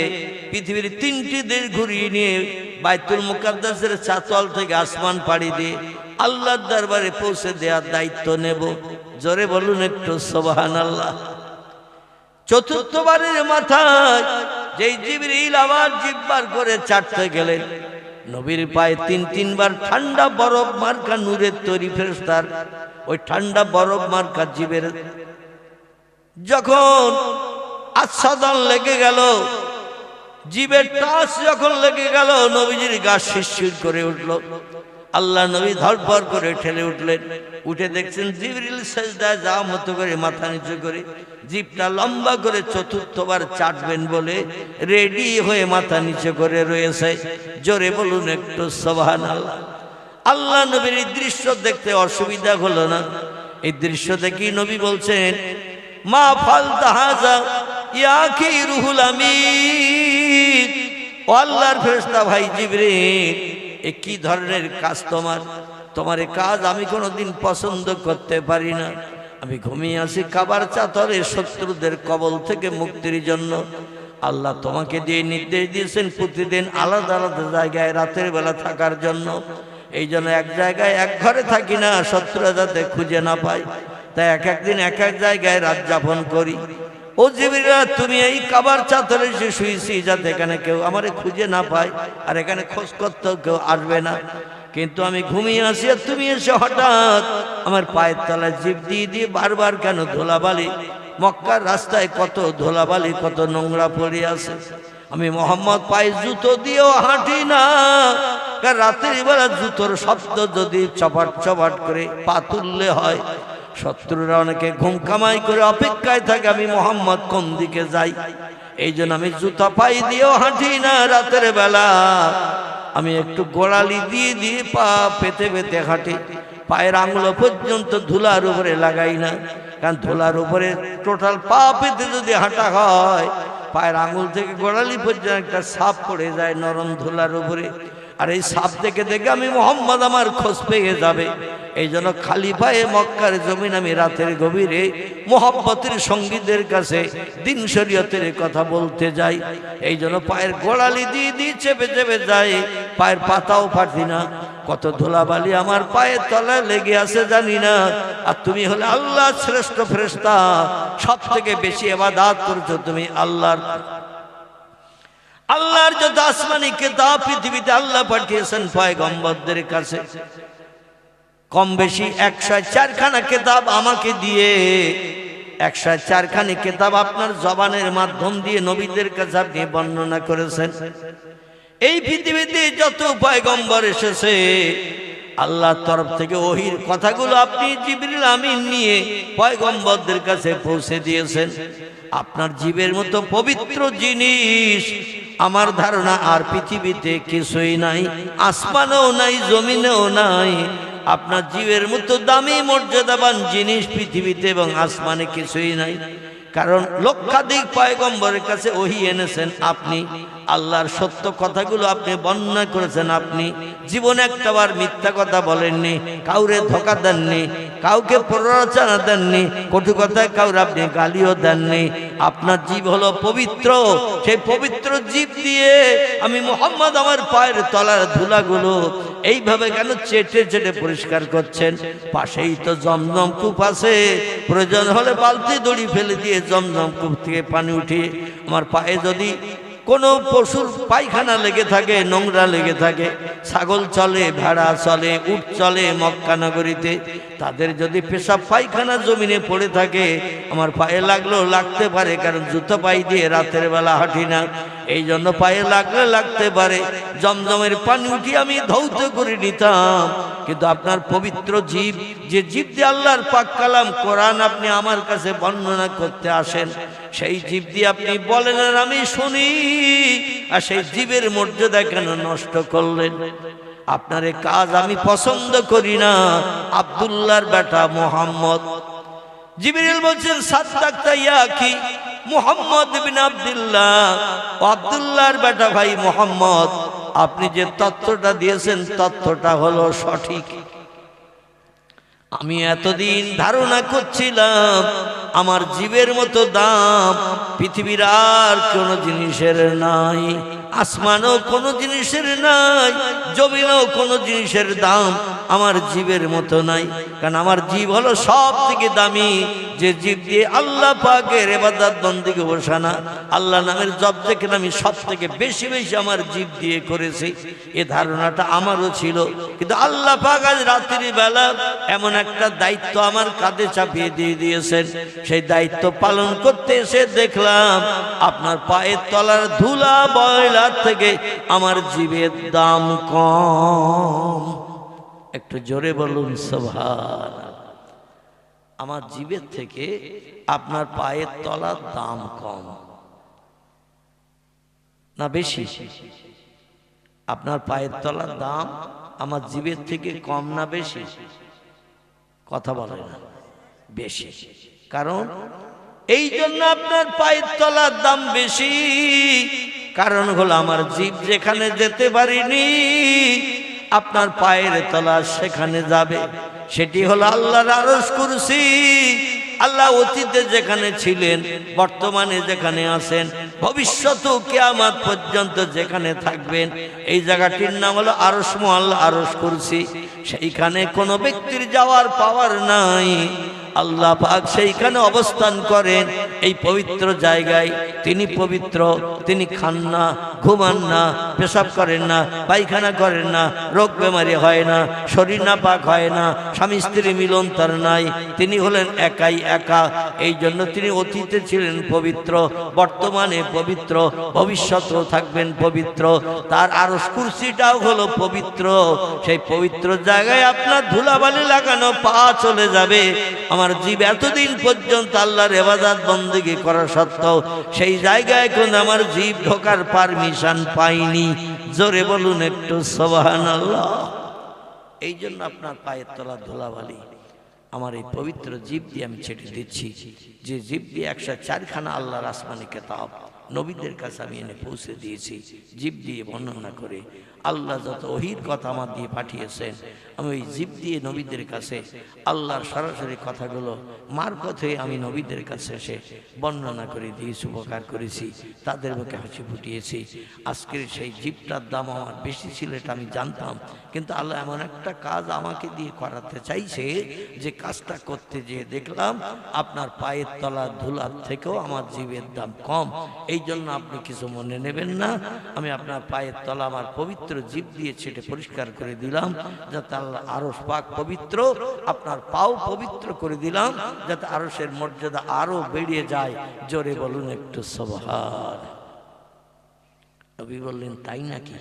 পৃথিবীর 3টি দেশ ঘুরিয়ে নিয়ে বাইতুল মুকাদ্দাসের চাতল থেকে আসমান পাড়ি দিয়ে আল্লাহর দরবারে পৌঁছে দেওয়ার দায়িত্ব নেব। জোরে বলুন একটু সুবহানাল্লাহ। চতুর্থবারের মাথায় যেই জিবরিল আবার জিব্বার করে চাটতে গেলেন, নবীর পায়ে তিনবার ঠান্ডা বরফ মার্কা নূরের তৈরি ফেরেশতার ওই ঠান্ডা বরফ মার্কা জিবের যখন আচ্ছাদন লেগে গেল, জিবের টাচ যখন লেগে গেল, নবীজির গা শিরশির করে উঠল। আল্লাহ নবী ধরপড় করে ঠেলে উঠলেন। উঠে দেখছেন জিবরিল সিজদায় যাওয়ার মতো করে মাথা নিচু করে জিভটা লম্বা করে চতুর্থবার চাটবেন বলে রেডি হয়ে মাথা নিচু করে রয়েছে। জোরে বলুন একটু সুবহানাল্লাহ। আল্লাহ নবীর এই দৃশ্য দেখতে অসুবিধা হলো না। এই দৃশ্য দেখি নবী বলছেন, মা ফালতা হাযা ইয়া কি রুহুল আমিন। ও আল্লাহর ফেরেশতা ভাই জিবরিল, এ কি ধরনের কাজ তোমার? তোমার এই কাজ আমি কোনোদিন পছন্দ করতে পারি না। আমি ঘুমিয়ে আছি কাবার চাতরে শত্রুদের কবল থেকে মুক্তির জন্য। আল্লাহ তোমাকে দিয়ে নির্দেশ দিয়েছেন প্রতিদিন আলাদা আলাদা জায়গায় রাতের বেলা থাকার জন্য। এই জন্য এক জায়গায় এক ঘরে থাকি না, শত্রুরা যাতে খুঁজে না পায়, তাই এক একদিন এক এক জায়গায় রাত যাপন করি। ও জিবরিল, তুমি এই কাবার চাতরে এসে শুয়েছি যাতে এখানে কেউ আমারে খুঁজে না পায়, আর এখানে খোঁজ করতেও কেউ আসবে না। কিন্তু আমি ঘুমিয়ে আসি আর তুমি এসে হঠাৎ আমার পায়ের তলায় জিভ দিয়ে দিয়ে বারবার কেন ধুলাবালি, মক্কার রাস্তায় কত ধুলাবালি কত নোংরা পড়ে আছে। আমি মোহাম্মদ পায়ে জুতো দিয়েও হাঁটি না, কারণ রাতের বেলা জুতোর শব্দ যদি চপাট চপাট করে পা তুললে হয়, শত্রুরা অনেকে ঘুম কামাই করে অপেক্ষায় থাকে আমি মোহাম্মদ কোন দিকে যাই। এই জন্য আমি জুতা পাই দিয়েও হাঁটি না রাতের বেলা। আমি একটু গোড়ালি দিয়ে দিয়ে পা পেতে পেতে হাঁটি। পায়ের আঙুল পর্যন্ত ধুলার উপরে লাগাই না, কারণ ধুলার উপরে টোটাল পা পেতে যদি হাঁটা হয়, পায়ের আঙুল থেকে গোড়ালি পর্যন্ত একটা সাপ পড়ে যায় নরম ধুলার উপরে। আর এই সাপ দেখে দেখে আমি মোহাম্মদ আমার খোঁজ পেয়ে যাবে। এই জন্য খালি পায়ে মক্কার জমিন আমি রাতের গভীরে মোহাব্বতের সঙ্গীদের কাছে দিন শরীয়তের কথা বলতে যাই। এই জন্য পায়ের গোড়ালি দিয়ে দিয়ে চেপে চেপে যাই, পায়ের পাতাও ফাটি না। কত ধুলাবালি আমার পায়ের তলায় লেগে আছে জানি না। আর তুমি হলে আল্লাহ শ্রেষ্ঠ ফেরেশতা, সব থেকে বেশি ইবাদত করছো তুমি আল্লাহর। আল্লাহর যত আসমানি কিতাব পৃথিবীতে আল্লাহ পাঠিয়েছেন পয়গম্বরদের কাছে, কম বেশি 104 খানা কিতাব আমাকে দিয়ে 104 খানি কিতাব আপনার জবানের মাধ্যম দিয়ে নবীদের কাছে আপনি বর্ণনা করেছেন। এই পৃথিবীতে যত পয়গম্বর এসেছে আল্লাহর তরফ থেকে ওহির কথাগুলো আপনি জিবরিল আমিন নিয়ে পয়গম্বরদের কাছে পৌঁছে দিয়েছেন। আপনার জীবের মতো পবিত্র জিনিস আমার ধারণা আর পৃথিবীতে কিছুই নাই, আসমানেও নাই, জমিনেও নাই। আপনার জীবের মতো দামি মর্যাদাবান জিনিস পৃথিবীতে এবং আসমানে কিছুই নাই। কারণ লক্ষাধিক পয়গম্বরের কাছে ওহী এনেছেন আপনি, আল্লাহর সত্য কথাগুলো আপনি বর্ণনা করেছেন। আপনি জীবনে একটাবার মিথ্যা কথা বলেননি, কাউরে ধোঁকা দেননি, কাউকে প্ররোচনা দেননি, কটু কথায় কাউরে আপনি গালিও দেননি। আপনার জীব হলো পবিত্র, সেই পবিত্র জীব দিয়ে আমি মুহাম্মদ আমার পায়ের তলার ধুলাগুলো এইভাবে কেন চেটে চেটে পরিষ্কার করছেন? পাশেই তো জমজম কূপ আছে, প্রয়োজন হলে বালতি দড়ি ফেলে দিয়ে জমজম কূপ থেকে পানি উঠিয়ে আমার পায়ে যদি কোনো পশুর পায়খানা লেগে থাকে, নোংরা লেগে থাকে, ছাগল চলে, ভেড়া চলে, উট চলে মক্কা নগরীতে, তাদের যদি পেশাব পায়খানা জমিনে পড়ে থাকে আমার পায়ে লাগলেও লাগতে পারে, কারণ জুতো পাই দিয়ে রাতের বেলা হাঁটি না। এই জন্য পায়ে লাগলে লাগতে পারে, জমজমের পানি উঠিয়ে আমি ধৌত করে নিতাম। কিন্তু আপনার পবিত্র জীব, যে জীব দিয়ে আল্লাহর পাক কালাম কোরআন আপনি আমার কাছে বর্ণনা করতে আসেন, সেই জীব দিয়ে আপনি বলেন আর আমি শুনি, আর সেই জীবের মর্যাদা কেন নষ্ট করলেন? আপনার এই কাজ আমি পছন্দ করি না। আব্দুল্লাহর বেটা মুহাম্মদ, জিবরিল বলছেন সাদ্দাকতা ইয়া কি মুহাম্মদ বিন আব্দুল্লাহ, ও আব্দুল্লাহর বেটা ভাই মুহাম্মদ, আপনি যে তথ্যটা দিয়েছেন তথ্যটা হলো সঠিক। আমি এতদিন ধারণা করছিলাম আমার জীবের মতো দাম পৃথিবীর আর কোনো জিনিসের নাই। আসমানও কোনো জিনিসের নাই, জমিনও কোনো জিনিসের দাম আমার জীবের মতো নাই। কারণ আমার জীব হলো সব থেকে দামি, যে জীব দিয়ে আল্লাহ পাকের ইবাদত বন্দেগী বসানা, আল্লাহ নামের জপ যেখানে আমি সব থেকে বেশি বেশি আমার জীব দিয়ে করেছি, এ ধারণাটা আমারও ছিল। কিন্তু আল্লাহ পাক আজ রাত্রি বেলা এমন একটা দায়িত্ব আমার কাঁধে চাপিয়ে দিয়ে দিয়েছেন, সেই দায়িত্ব পালন করতে এসে দেখলাম আপনার পায়ের তলার ধুলা ময়লার থেকে আমার জীবের দাম কম। একটু জোরে বলুন সুবহানাল্লাহ। আমার জীবের থেকে আপনার পায়ের তলার দাম কম না বেশি? আপনার পায়ের তলার দাম আমার জীবের থেকে কম না বেশি? কথা বলে না, বেশি। কারণ এই জন্য আপনার পায়ের তলার দাম বেশি, কারণ হলো আমার জীব যেখানে যেতে পারিনি আপনার পায়ের তলা সেখানে যাবে। সেটি হলো আল্লাহর আরশ কুরসি। আল্লাহ অতীতে যেখানে ছিলেন, বর্তমানে যেখানে আছেন, ভবিষ্যতেও কিয়ামত পর্যন্ত যেখানে থাকবেন, এই জায়গাটির নাম হলো আরশ মুআল্লা, আরশ কুরসি। সেইখানে কোনো ব্যক্তির যাওয়ার পাওয়ার নাই। আল্লাহ পাক সেইখানে অবস্থান করেন, এই পবিত্র জায়গায়। তিনি পবিত্র, তিনি খান না, ঘুমান না, পেশাব করেন না, পায়খানা করেন না, রোগ বেমারি হয় না, শরীর নাপাক হয় না, স্বামী স্ত্রী মিলন তার নাই। তিনি হলেন একাই একা। এই জন্য তিনি অতীতে ছিলেন পবিত্র, বর্তমানে পবিত্র, ভবিষ্যতেও থাকবেন পবিত্র। তার আরশ কুরসিটাও হলো পবিত্র। সেই পবিত্র জায়গায় আপনার ধুলাবালি লাগানো পা চলে যাবে। আমার জীব এতদিন পর্যন্ত আল্লাহর ইবাদত বন্দেগী করা সত্ত্বেও সেই জায়গায় কোন আমার জীব ঢোকার পারমিশন পাইনি। জোরে বলুন একটু সুবহানাল্লাহ। এই জন্য আপনার পায়ের তলা ধুলাবালি আমার এই পবিত্র জীব দিয়ে আমি ছেড়ে দিচ্ছি, যে জীব দিয়ে 104খানা আল্লাহর আসমানি কিতাব নবীদের কাছে আমি এনে পৌঁছে দিয়েছি। জীব দিয়ে বর্ণনা করে আল্লাহ যত ওহীর কথা আমার দিয়ে পাঠিয়েছেন, আমি ওই জীব দিয়ে নবীদের কাছে আল্লাহর সরাসরি কথাগুলো মারফত হয়ে আমি নবীদের কাছে এসে বর্ণনা করে দিয়েছি, উপকার করেছি, তাদের মুখে হাসি ফুটিয়েছি। আজকের সেই জীবটার দাম আমার বেশি ছিল, এটা আমি জানতাম। কিন্তু আল্লাহ এমন একটা কাজ আমাকে দিয়ে করাতে চাইছে, যে কাজটা করতে যেয়ে দেখলাম আপনার পায়ের তলার ধুলার থেকেও আমার জীবের দাম কম। এই জন্য আপনি কিছু মনে নেবেন না, আমি আপনার পায়ের তলা আমার পবিত্র জীব দিয়ে ছেটে পরিষ্কার করে দিলাম, যাতে আল্লাহ আরশ পাক পবিত্র, আপনার পাও পবিত্র করে দিলাম, যাতে আরশের মর্যাদা আরো বেড়ে যায়। জোরে বলুন একটু সুবহান। নবী বললেন, তাই নাকি?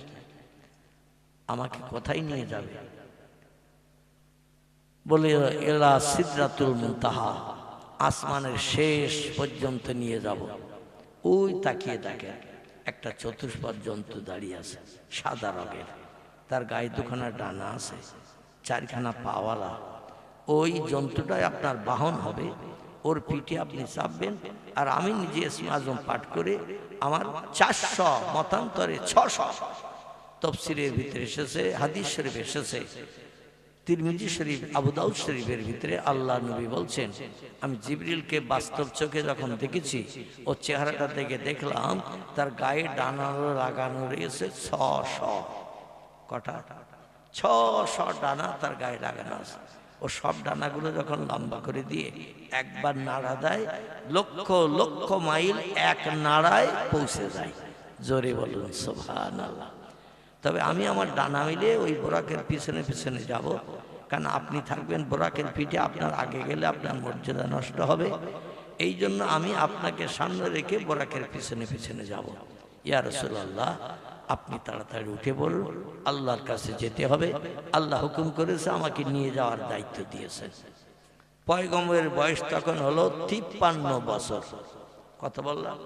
আমাকে কোথায় নিয়ে যাবে? বলে, এলা সিদরাতুল মুনতাহা, আসমানের শেষ পর্যন্ত নিয়ে যাব। ওই তাকিয়ে দেখেন একটা চতুষ্পদ জন্তু দাঁড়িয়ে আছে, সাদা রঙের, তার গায়ে দুখানা ডানা আছে, 4খানা পাওয়ালা। ওই জন্তুটাই আপনার বাহন হবে, ওর পিঠে আপনি চাপবেন। আর আমি নিজে ইসমে আজম পাঠ করে আমার 400 মতান্তরে 600 তফসিরের ভিতরে এসেছে, হাদিস শরীফ এসেছে, তিরমিজি শরীফ, আবু দাউদ শরীফের ভিতরে আল্লাহ নবী বলছেন, আমি জিবরিলকে বাস্তব চোখে যখন দেখেছি, ও চেহারাটা দেখে দেখলাম তার গায়ে ডানা লাগানো রয়েছে 600। কটা? 600 ডানা তার গায়ে লাগানো আছে। ও সব ডানাগুলো যখন লম্বা করে দিয়ে একবার নাড়া দেয়, লক্ষ লক্ষ মাইল এক নাড়ায় পৌঁছে যায়। জোরে বলুন সুবহানাল্লাহ। তবে আমি আমার ডানা মিলে ওই বোরাকের পিছনে পিছনে যাব, কারণ আপনি থাকবেন বোরাকের পিঠে, আপনার আগে গেলে আপনার মর্যাদা নষ্ট হবে। এই জন্য আমি আপনাকে সামনে রেখে বোরাকের পিছনে পিছনে যাব। ইয়া রাসূলুল্লাহ, আপনি তাড়াতাড়ি উঠে বলুন, আল্লাহর কাছে যেতে হবে। আল্লাহ হুকুম করেছে, আমাকে নিয়ে যাওয়ার দায়িত্ব দিয়েছেন। পয়গম্বরের বয়স তখন হলো 53 বছর। কত বললাম?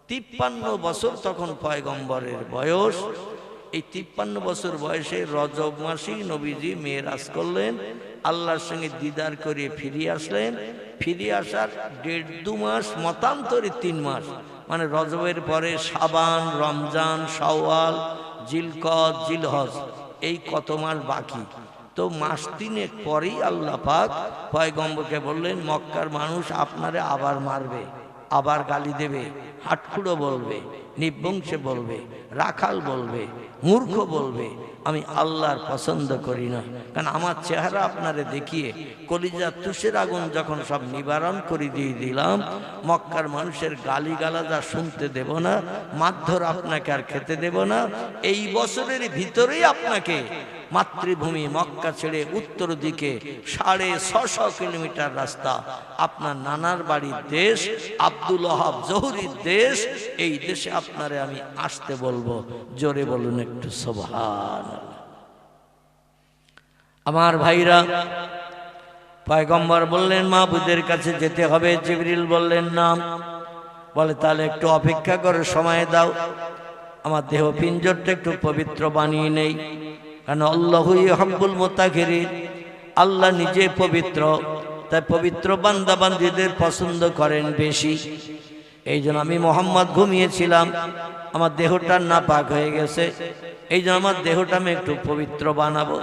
53 বছর তখন পয়গম্বরের বয়স। এই 53 বছর বয়সে রজব মাসেই নবীজি মেরাজ করলেন, আল্লাহর সঙ্গে দিদার করে ফিরিয়ে আসলেন। ফিরে আসার 1.5-2 মাস, মতান্তরে 3 মাস, মানে রজবের পরে শাবান, রমজান, শাওয়াল, জিলকদ, জিলহজ, এই কত মাস বাকি। তো মাস 3 পরেই আল্লাহ পাক পয়গম্বরকে বললেন, মক্কার মানুষ আপনারে আবার মারবে। আবার গালি দেবে, হাটখুড়ো বলবে, নিবংশে বলবে, রাখাল বলবে, মূর্খ বলবে। আমি আল্লাহর পছন্দ করি না, কারণ আমার চেহারা আপনারে দেখিয়ে কলিজা তুষের আগুন যখন সব নিবারণ করে দিয়ে দিলাম, মক্কার মানুষের গালি গালাজা শুনতে দেব না, মারধর আপনাকে আর খেতে দেব না। এই বছরের ভিতরেই আপনাকে মাতৃভূমি মক্কা ছেড়ে উত্তর দিকে 650 কিলোমিটার রাস্তা, আপনার নানার বাড়ির দেশ, আব্দুল ওহাব জহুরির দেশ, এই দেশে আপনারে আমি আসতে বলবো। জোরে বলুন একটু সুবহানাল্লাহ। আমার ভাইরা, পয়গম্বর বললেন মাহবুদের কাছে যেতে হবে। জিবরিল বললেন না। বলে তাহলে একটু অপেক্ষা করে সময় দাও, আমার দেহ পিঞ্জরটা একটু পবিত্র বানিয়ে নেই, কারণ আল্লাহু ইউহিব্বুল মুতাহহিরিন, আল্লাহ নিজে পবিত্র, তাই পবিত্র বান্দা বান্দীদের পছন্দ করেন বেশি। এই জন্য আমি মোহাম্মদ ঘুমিয়েছিলাম, আমার দেহটা নাপাক হয়ে গেছে, এই জন্য আমার দেহটা আমি একটু পবিত্র বানাবো।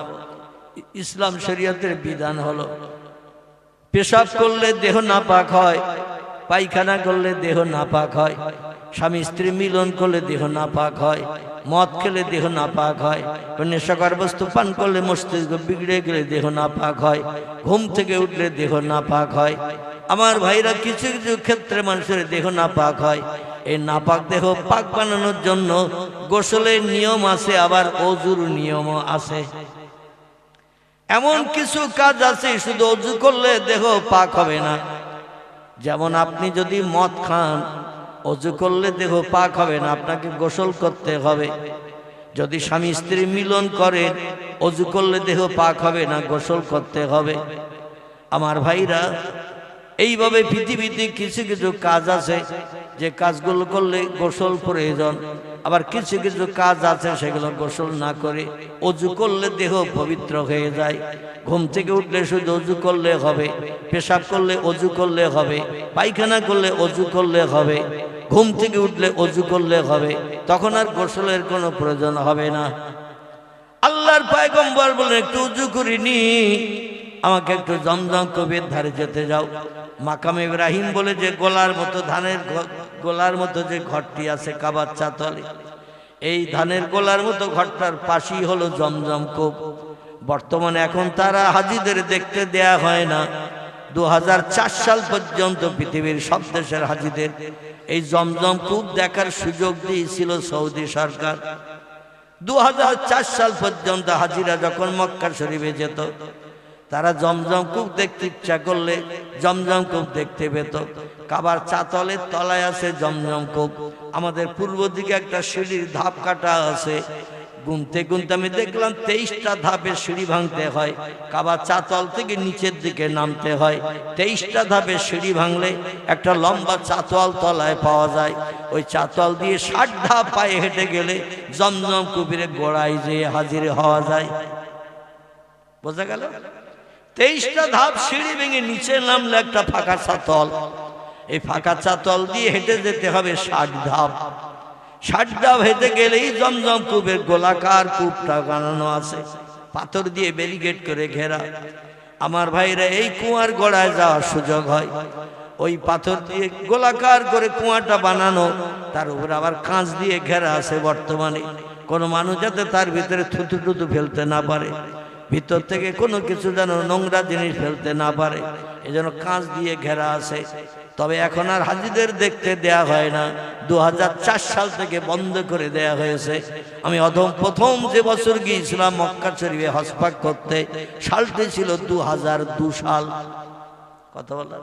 ইসলাম শরীয়তের বিধান হলো পেশাব করলে দেহ নাপাক হয়, পায়খানা করলে দেহ নাপাক হয়, স্বামী স্ত্রী মিলন করলে দেহ নাপাক হয়, মদ খেলে দেহ নাপাক হয়, নেশাকর বস্তু পান করলে মস্তিষ্ক বিগড়ে গেলে দেহ নাপাক হয়, ঘুম থেকে উঠলে দেহ নাপাক হয়। আমার ভাইরা, কিছু কিছু ক্ষেত্রে মানুষের দেহ নাপাক হয়। এই নাপাক দেহ পাক বানানোর জন্য গোসলের নিয়ম আছে, আবার ওযুর নিয়মও আছে। এমন কিছু কাজ আছে শুধু ওযু করলে দেহ পাক হবে না। যেমন আপনি যদি মদ খান, ওযু করলে দেহ পাক হবে না, আপনাকে গোসল করতে হবে। যদি স্বামী স্ত্রী মিলন করেন, ওযু করলে দেহ পাক হবে না, গোসল করতে হবে। আমার ভাইরা, এইভাবে পৃথিবীতে কিছু কিছু কাজ আছে যে কাজগুলো করলে গোসল প্রয়োজন, আবার কিছু কিছু কাজ আছে সেগুলো গোসল না করে ওযু করলে দেহ পবিত্র হয়ে যায়। ঘুম থেকে উঠলে শুধু ওযু করলে হবে, পেশাব করলে ওযু করলে হবে, পায়খানা করলে ওযু করলে হবে, ঘুম থেকে উঠলে ওযু করলে হবে, তখন আর গোসলের কোনো প্রয়োজন হবে না। আল্লাহর পয়গম্বর বলেন একটু ওযু করিনি, আমাকে একটু জমজম কূপের ধারে যেতে যাও। মাকাম ইব্রাহিম বলে যে গোলার মতো, ধানের গোলার মতো যে ঘরটি আছে কাবার চাতলে, এই ধানের গোলার মতো ঘরটার পাশেই হলো জমজম কূপ। বর্তমানে এখন তারা হাজিদের দেখতে দেয়া হয় না। 2004 সাল পর্যন্ত পৃথিবীর সব দেশের হাজিদের এই জমজম কূপ দেখার সুযোগ দিয়েছিল সৌদি সরকার। 2004 সাল পর্যন্ত হাজিরা যখন মক্কা শরীফে যেত, তারা জমজম কূপ দেখতে ইচ্ছা করলে জমজম কূপ দেখতে পেত। কাবার চাতলের তলায় আছে জমজম কূপ। আমাদের পূর্ব দিকে একটা সিঁড়ির ধাপ কাটা আছে, গুনতে গুনতে আমি দেখলাম 23টা ধাপের সিঁড়ি ভাঙতে হয়। কাবার চাতল থেকে নিচের দিকে নামতে হয়, 23টা ধাপের সিঁড়ি ভাঙলে একটা লম্বা চাতল তলায় পাওয়া যায়। ওই চাতল দিয়ে 60 ধাপ পায়ে হেঁটে গেলে জমজম কূপের গোড়ায় যেয়ে হাজির হওয়া যায়। বোঝা গেল? 23টা ধাপ সিঁড়ি ভেঙে নিচে নামলে একটা ফাঁকা চাতল, এই ফাঁকা চাতল দিয়ে হেঁটে যেতে হবে 60 ধাপ। 60 ধাপ হেঁটে গেলেই জমজম কূপের গোলাকার কূপটা বানানো আছে, পাথর দিয়ে ব্যারিকেড করে ঘেরা। আমার ভাইরা, এই কুয়ার গোড়ায় যাওয়ার সুযোগ হয়। ওই পাথর দিয়ে গোলাকার করে কুয়াটা বানানো, তার উপর আবার কাঁচ দিয়ে ঘেরা আছে। বর্তমানে কোনো মানুষ যাতে তার ভিতরে থুতু টুতু ফেলতে না পারে, ভিতর থেকে কোনো কিছু যেন নোংরা জিনিস ফেলতে না পারে, এজন্য কাঁচ দিয়ে ঘেরা আছে। তবে এখন আর হাজিদের দেখতে দেয়া হয় না, 2004 সাল থেকে বন্ধ করে দেয়া হয়েছে। আমি প্রথম যে বছর গিয়েছিলাম মক্কা শরীফে হজ পাক করতে, সালটি ছিল 2002 সাল। কথা বলা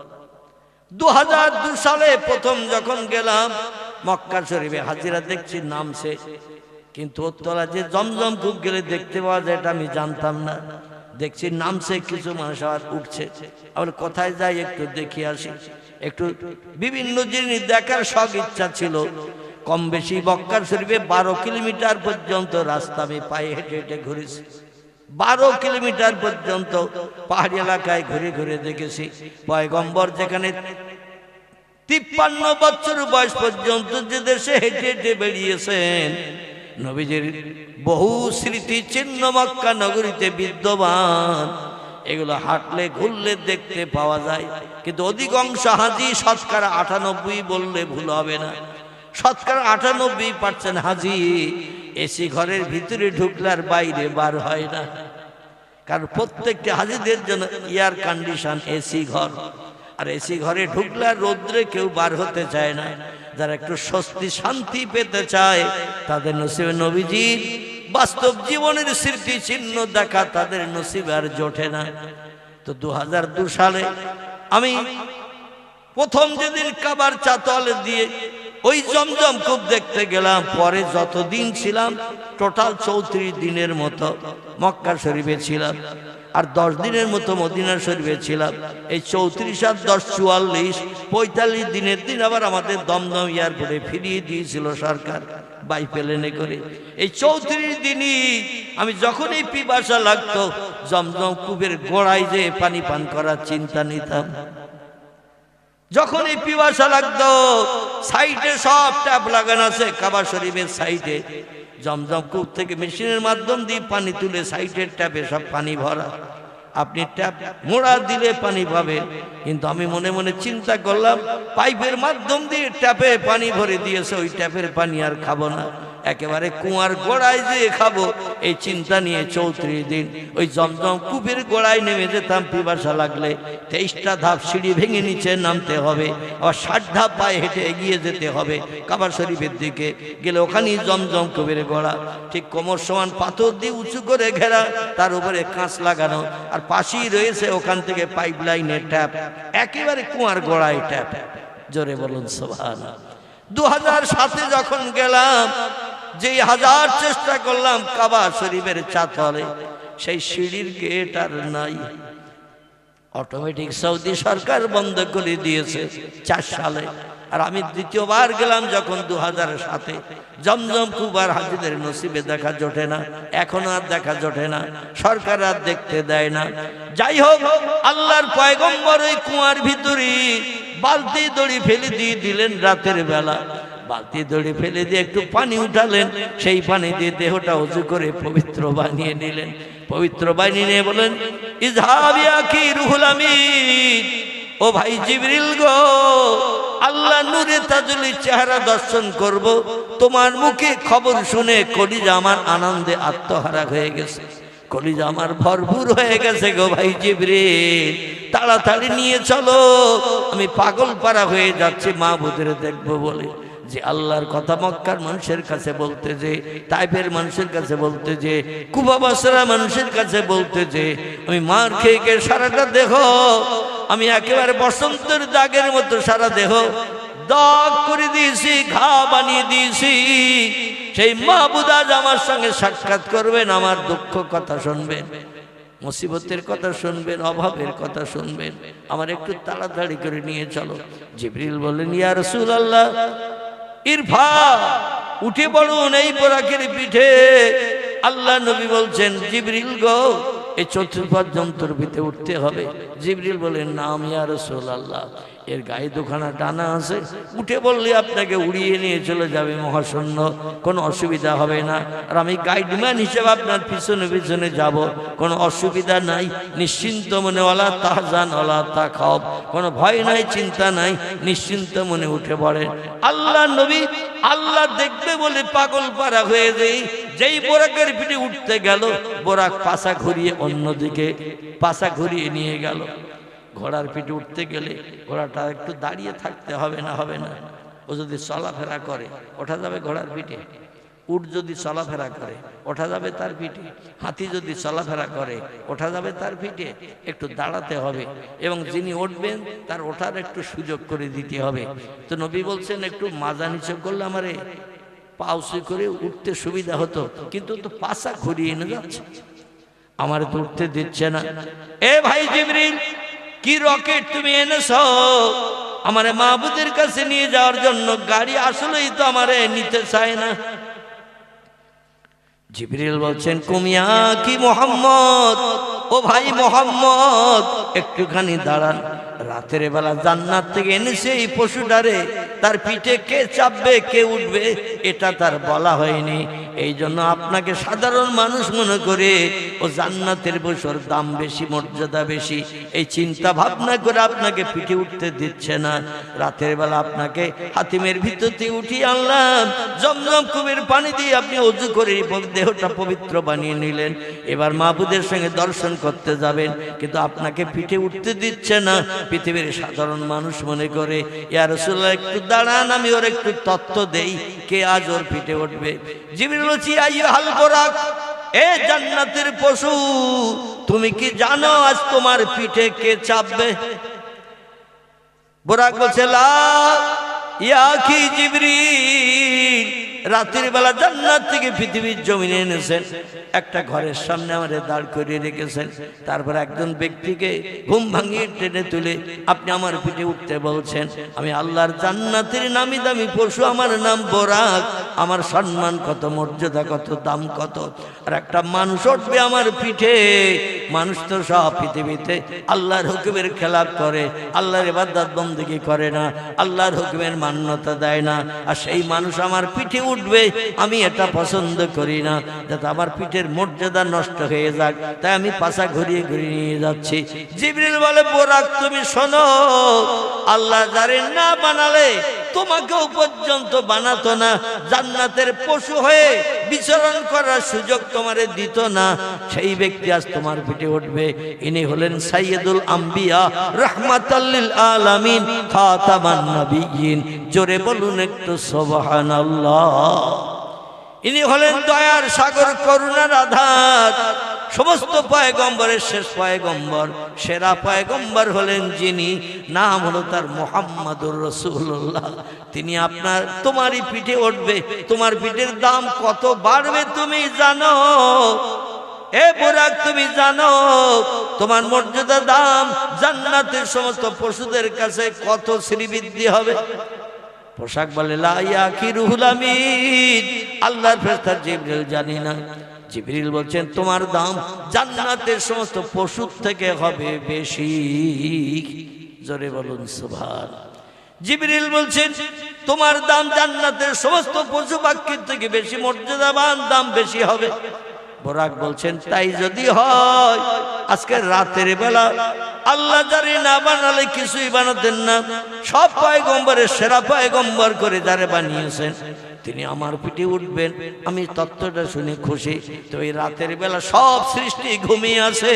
2002 সালে প্রথম যখন গেলাম মক্কা শরীফে, হাজিরা দেখছি নামছে, কিন্তু ওতলা যে জমজম কূপ গেলে দেখতে পাওয়া যায় এটা আমি জানতাম না। দেখছি নামছে, কিছু মানুষ আবার উঠছে। আবার কোথায় যাই একটু দেখে আসি, একটু বিভিন্ন জিনিস দেখার শখ ইচ্ছা ছিল। কম বেশি মক্কা শরীফে 12 কিলোমিটার পর্যন্ত রাস্তা আমি পায়ে হেঁটে হেঁটে ঘুরেছি। 12 কিলোমিটার পর্যন্ত পাহাড়ি এলাকায় ঘুরে ঘুরে দেখেছি। পয়গম্বর যেখানে 53 বছর বয়স পর্যন্ত যে দেশে হেঁটে হেঁটে বেরিয়েছেন, নবীজির বহু স্মৃতি চিহ্ন মক্কা নগরীতে বিদ্যমান। এগুলো হাঁটলে ঘুরলে দেখতে পাওয়া যায়। কিন্তু অধিকাংশ হাজি, শতকরা 98 বললে ভুল হবে না, শতকরা 98% হাজি এসি ঘরের ভিতরে ঢুকলে আর বাইরে বার হয় না। কারণ প্রত্যেকটা হাজিদের জন্য এয়ার কন্ডিশন এসি ঘর, আর এসি ঘরে ঢুকলে আর রোদ্রে কেউ বার হতে চায় না। যারা একটু স্বস্তি শান্তি পেতে চায় তাদের নসিবে নবীজির বাস্তব জীবনের স্মৃতি চিহ্ন দেখা তাদের নসিবে আর জোটে না। তো 2002 সালে আমি প্রথম যেদিন কাবার চাতলে দিয়ে ওই জমজম কূপ দেখতে গেলাম, পরে যতদিন ছিলাম টোটাল 34 দিনের মতো মক্কা শরীফে ছিলাম, আর 10 দিনের মতো মদিনা শরীফে ছিলাম। এই 34 আর 10 44 45 দিনের দিন আবার আমাদের দমদম এয়ারপোর্টে ফিরিয়ে দিয়েছিল সরকার বাই প্লেনে করে। এই 34 দিনই আমি যখন এই পিপাসা লাগতো জমজম কূপের গোড়ায় যে পানি পান করার চিন্তা নিতাম। যখন এই পিপাসা লাগতো, সাইডে সব ট্যাপ লাগানো আছে কাবা শরীফের সাইডে, জমজম কূপ থেকে মেশিনের মাধ্যম দিয়ে পানি তুলে সাইডের ট্যাপে সব পানি ভরা। আপনি ট্যাপ মোড়া দিলে পানি পাবেন, কিন্তু আমি মনে মনে চিন্তা করলাম পাইপের মাধ্যম দিয়ে ট্যাপে পানি ভরে দিয়েছে, ওই ট্যাপের পানি আর খাবো না, একেবারে কুয়ার গোড়ায় যেয়ে খাবো। এই চিন্তা নিয়ে 34 দিন ওই জমজম কূপের গোড়ায় নেমে যেতাম পিপাসা লাগলে। 23টা ধাপ সিঁড়ি ভেঙে নিচে নামতে হবে, আবার 60 ধাপ পায়ে হেঁটে এগিয়ে যেতে হবে কাবা শরীফের দিকে গেলে। ওখানেই জমজম কূপের গোড়া, ঠিক কোমর সমান পাথর দিয়ে উঁচু করে ঘেরা, তার উপরে কাঁচ লাগানো, আর পাশেই রয়েছে ওখান থেকে পাইপ লাইনের ট্যাপ, একেবারে কুয়ার গোড়ায় ট্যাপ। জোরে বলুন সুবহানাল্লাহ। 2007 যখন গেলাম, যেই হাজার চেষ্টা করলাম কাবা শরীফের চাতলে, সেই সিঁড়ির গেট আর নাই, অটোমেটিক সৌদি সরকার বন্ধ করে দিয়েছে 4 সালে। আর আমি দ্বিতীয়বার গেলাম যখন 2007, জমজম কূপ আর হাজিদের নসিবে দেখা জোটে না, এখন আর দেখা জোটে না, সরকার আর দেখতে দেয় না। যাই হোক, আল্লাহর পয়গম্বর ওই কুয়ার ভিতরে বালতি দড়ি ফেলে দিয়ে দিলেন রাতের বেলা, বালতি দড়ি ফেলে দিয়ে একটু পানি উঠালেন, সেই পানি দিয়ে দেহটা উজু করে পবিত্র বানিয়ে নিলেন। পবিত্র বানিয়ে নিয়ে বলেন, ইযহাব ইয়া কি রুহুল আমিন, ও ভাই জিবরিল গো, আল্লাহ নূরে তাজুলি চেহারা দর্শন করব, তোমার মুখে খবর শুনে কলিজা আমার আনন্দে আত্মহারা হয়ে গেছে, কলিজা আমার ভরপুর হয়ে গেছে গো ভাই জিবরিল, তাড়াতাড়ি নিয়ে চলো, আমি পাগল পারা হয়ে যাচ্ছি মাহবুদের দেখবো বলে। যে আল্লাহর কথা মক্কার মানুষের কাছে বলতে, যে তাইফের মানুষের কাছে বলতে, যে কুবা বাসরা মানুষের কাছে বলতে, যে আমি মার খেয়ে খেয়ে সারাটা দেহ, আমি একেবারে বসন্তের দাগের মতো সারা দেহ দাগ করে দিয়েছি, ঘা বানিয়ে দিয়েছি। সেই মাহবুদ আজ আমার সঙ্গে সাক্ষাৎ করবেন, আমার দুঃখ কথা শুনবেন, মুসিবতের কথা শুনবেন, অভাবের কথা শুনবেন, আমার একটু তাড়াতাড়ি করে নিয়ে চলো। জিবরিল বললেন, ইয়া রাসূলুল্লাহ, ইরফা, উঠে পড়ুন এই বোরাকের পিঠে। আল্লাহ নবী বলছেন, জিবরিল গো, এই চতুর্পাদ যন্ত্রের ভিতরে উঠতে হবে। জিবরিল বলেন, নাম ইয়া রাসূলুল্লাহ, এর গায়ে দুখানা ডানা আছে, উঠে বললে আপনাকে উড়িয়ে নিয়ে চলে যাবে মহাশূন্য, কোনো অসুবিধা হবে না। আর আমি গাইডম্যান হিসেবে আপনার পিছনে পিছনে যাব, কোনো অসুবিধা নাই, নিশ্চিন্ত মনে, ওয়ালা তাহজান ওয়ালা তাখাব, কোনো ভয় নাই, চিন্তা নাই, নিশ্চিন্ত মনে উঠে পড়েন। আল্লাহ নবী আল্লাহ দেখবে বলে পাগল পারা হয়ে যায়। যেই বোরাকের পিঠে উঠতে গেল, বোরাক পাছা ঘুরিয়ে অন্যদিকে পাছা ঘুরিয়ে নিয়ে গেল। ঘোড়ার পিঠে উঠতে গেলে ঘোড়াটা একটু দাঁড়িয়ে থাকতে হবে না, হবে না। ও যদি চলাফেরা করে ওঠা যাবে ঘোড়ার পিঠে, উট যদি চলাফেরা করে ওঠা যাবে তার পিঠে, হাতি যদি চলাফেরা করে ওঠা যাবে তার পিঠে। একটু দাঁড়াতে হবে, এবং যিনি উঠবেন তার ওঠার একটু সুযোগ করে দিতে হবে। তো নবী বলছেন, একটু মাজা নিচে করলে আমারে পাউসি করে উঠতে সুবিধা হতো, কিন্তু তো পাছা ঘুরিয়ে নিয়ে যাচ্ছে, আমার তো উঠতে দিচ্ছে না। এ ভাই জিবরিল, কি রকেট তুমি এনেছো আমারে মাহবুদের কাছে নিয়ে যাওয়ার জন্য? গাড়ি আসলেই তো আমারে নিতে চায় না। জিবরিল বলছেন, কুমিয়া কি মোহাম্মদ, ও ভাই মোহাম্মদ, একটুখানি দাঁড়ান, রাতের বেলা জান্নাত থেকে এনেছে এই পশুটারে, তার পিঠে কে চাপবে কে উঠবে এটা তার বলা হয়নি। এই জন্য আপনাকে সাধারণ মানুষ মনে করে ও জান্নাতের বসর দাম বেশি, মর্যাদা বেশি, এই চিন্তা ভাবনা করে আপনাকে পিঠে উঠতে দিচ্ছে না। রাতের বেলা আপনাকে হাতিমের ভিতরতে উঠিয়ে আনলাম, জমজম কুবের পানি দিয়ে আপনি ওযু করে দেহটা পবিত্র বানিয়ে নিলেন। এবার মাহবুদের সঙ্গে দর্শন করতে যাবেন, কিন্তু আপনাকে পিঠে উঠতে দিচ্ছে না। পৃথিবীর সাধারণ মানুষ মনে করে ইয়া রাসূলুল্লাহ একটু দাঁড়ান, আমি ওর একটু তত্ত্ব দেই, কে আজ ওর পিঠে উঠবে। জিবরিল বলছে আইয়ুহাল বুরাক, এ জান্নাতের পশু, তুমি কি জানো আজ তোমার পিঠে কে চাপবে? বুরাক বলছে লা ইয়া কি জিবরিল, রাতের বেলা জান্নাত থেকে পৃথিবীর জমিনে এনেছেন, একটা ঘরের সামনে আমারে দাঁড় করিয়ে রেখেছেন, তারপর একজন ব্যক্তিকে ঘুম ভাঙিয়ে টেনে তুলে আপনি আমার পিঠে উঠতে বলছেন। আমি আল্লাহর জান্নাতের নামি দামি পশু, আমার নাম বুরাক, আমার সম্মান কত, মর্যাদা কত, দাম কত। আর একটা মানুষ উঠবে আমার পিঠে। মানুষ তো সব পৃথিবীতে আল্লাহর হুকুমের খেলাফ করে, আল্লাহর ইবাদত বন্দেগী করে না, আল্লাহর হুকুমের মান্যতা দেয় না, আর সেই মানুষ আমার পিঠে উঠবে। আমি এটা পছন্দ করি না, যাতে আমার পিঠের মর্যাদা নষ্ট হয়ে যাক, তাই আমি পাছা ঘুরিয়ে ঘুরিয়ে নিয়ে যাচ্ছি। জিবরিল বলে বুরাক তুমি শোনো, আল্লাহ যারে না বানালে তোমাকেও পর্যন্ত বানাতো না, জান্নাতের পশু হয়ে বিচরণ করার সুযোগ তোমারে দিত না, সেই ব্যক্তি আজ তোমার পিঠে উঠবে। ইনি হলেন সাইয়্যিদুল আম্বিয়া রাহমাতাল লিল আলামিন খাতামান নবিয়্যিন। জোরে বলুন একটু সুবহানাল্লাহ। ইনি হলেন দয়ার সাগর, করুণার আধার, সমস্ত পয়গম্বরের শেষ পয়গম্বর, সেরা পয়গম্বর হলেন যিনি, নাম হলো তার মুহাম্মাদুর রাসূলুল্লাহ। তিনি তোমারই পিঠে উঠবে। তোমার পিঠের দাম কত বাড়বে তুমি জানো? এ বুরাক তুমি জানো তোমার মর্যাদা, দাম জান্নাতের সমস্ত পশুদের কাছে কত শ্রীবৃদ্ধি হবে? পোশাক বলে লা ইয়াকি রুহুল আমিন, আল্লাহর ফেরেশতা জিবরিল জানি না। জিবরিল বলছেন তোমার দাম জান্নাতের সমস্ত পশুর থেকে হবে বেশি। জোরে বলুন সুবহানাল্লাহ। জিবরিল বলছেন তোমার দাম জান্নাতের সমস্ত পশু পাখির থেকে বেশি মর্যাদাবান, দাম বেশি হবে। বুরাক বলছেন তাই যদি হয়, আজকে রাতের বেলা আল্লাহ যারে না বানালে কিছুই বানাতেন না, সব পয়গম্বরের সেরা পয়গম্বর করে যারে বানিয়েছেন, তিনি আমার পিঠে উঠবেন। আমি তত্ত্বটা শুনে খুশি। তো এই রাতের বেলা সব সৃষ্টি ঘুমিয়ে আছে,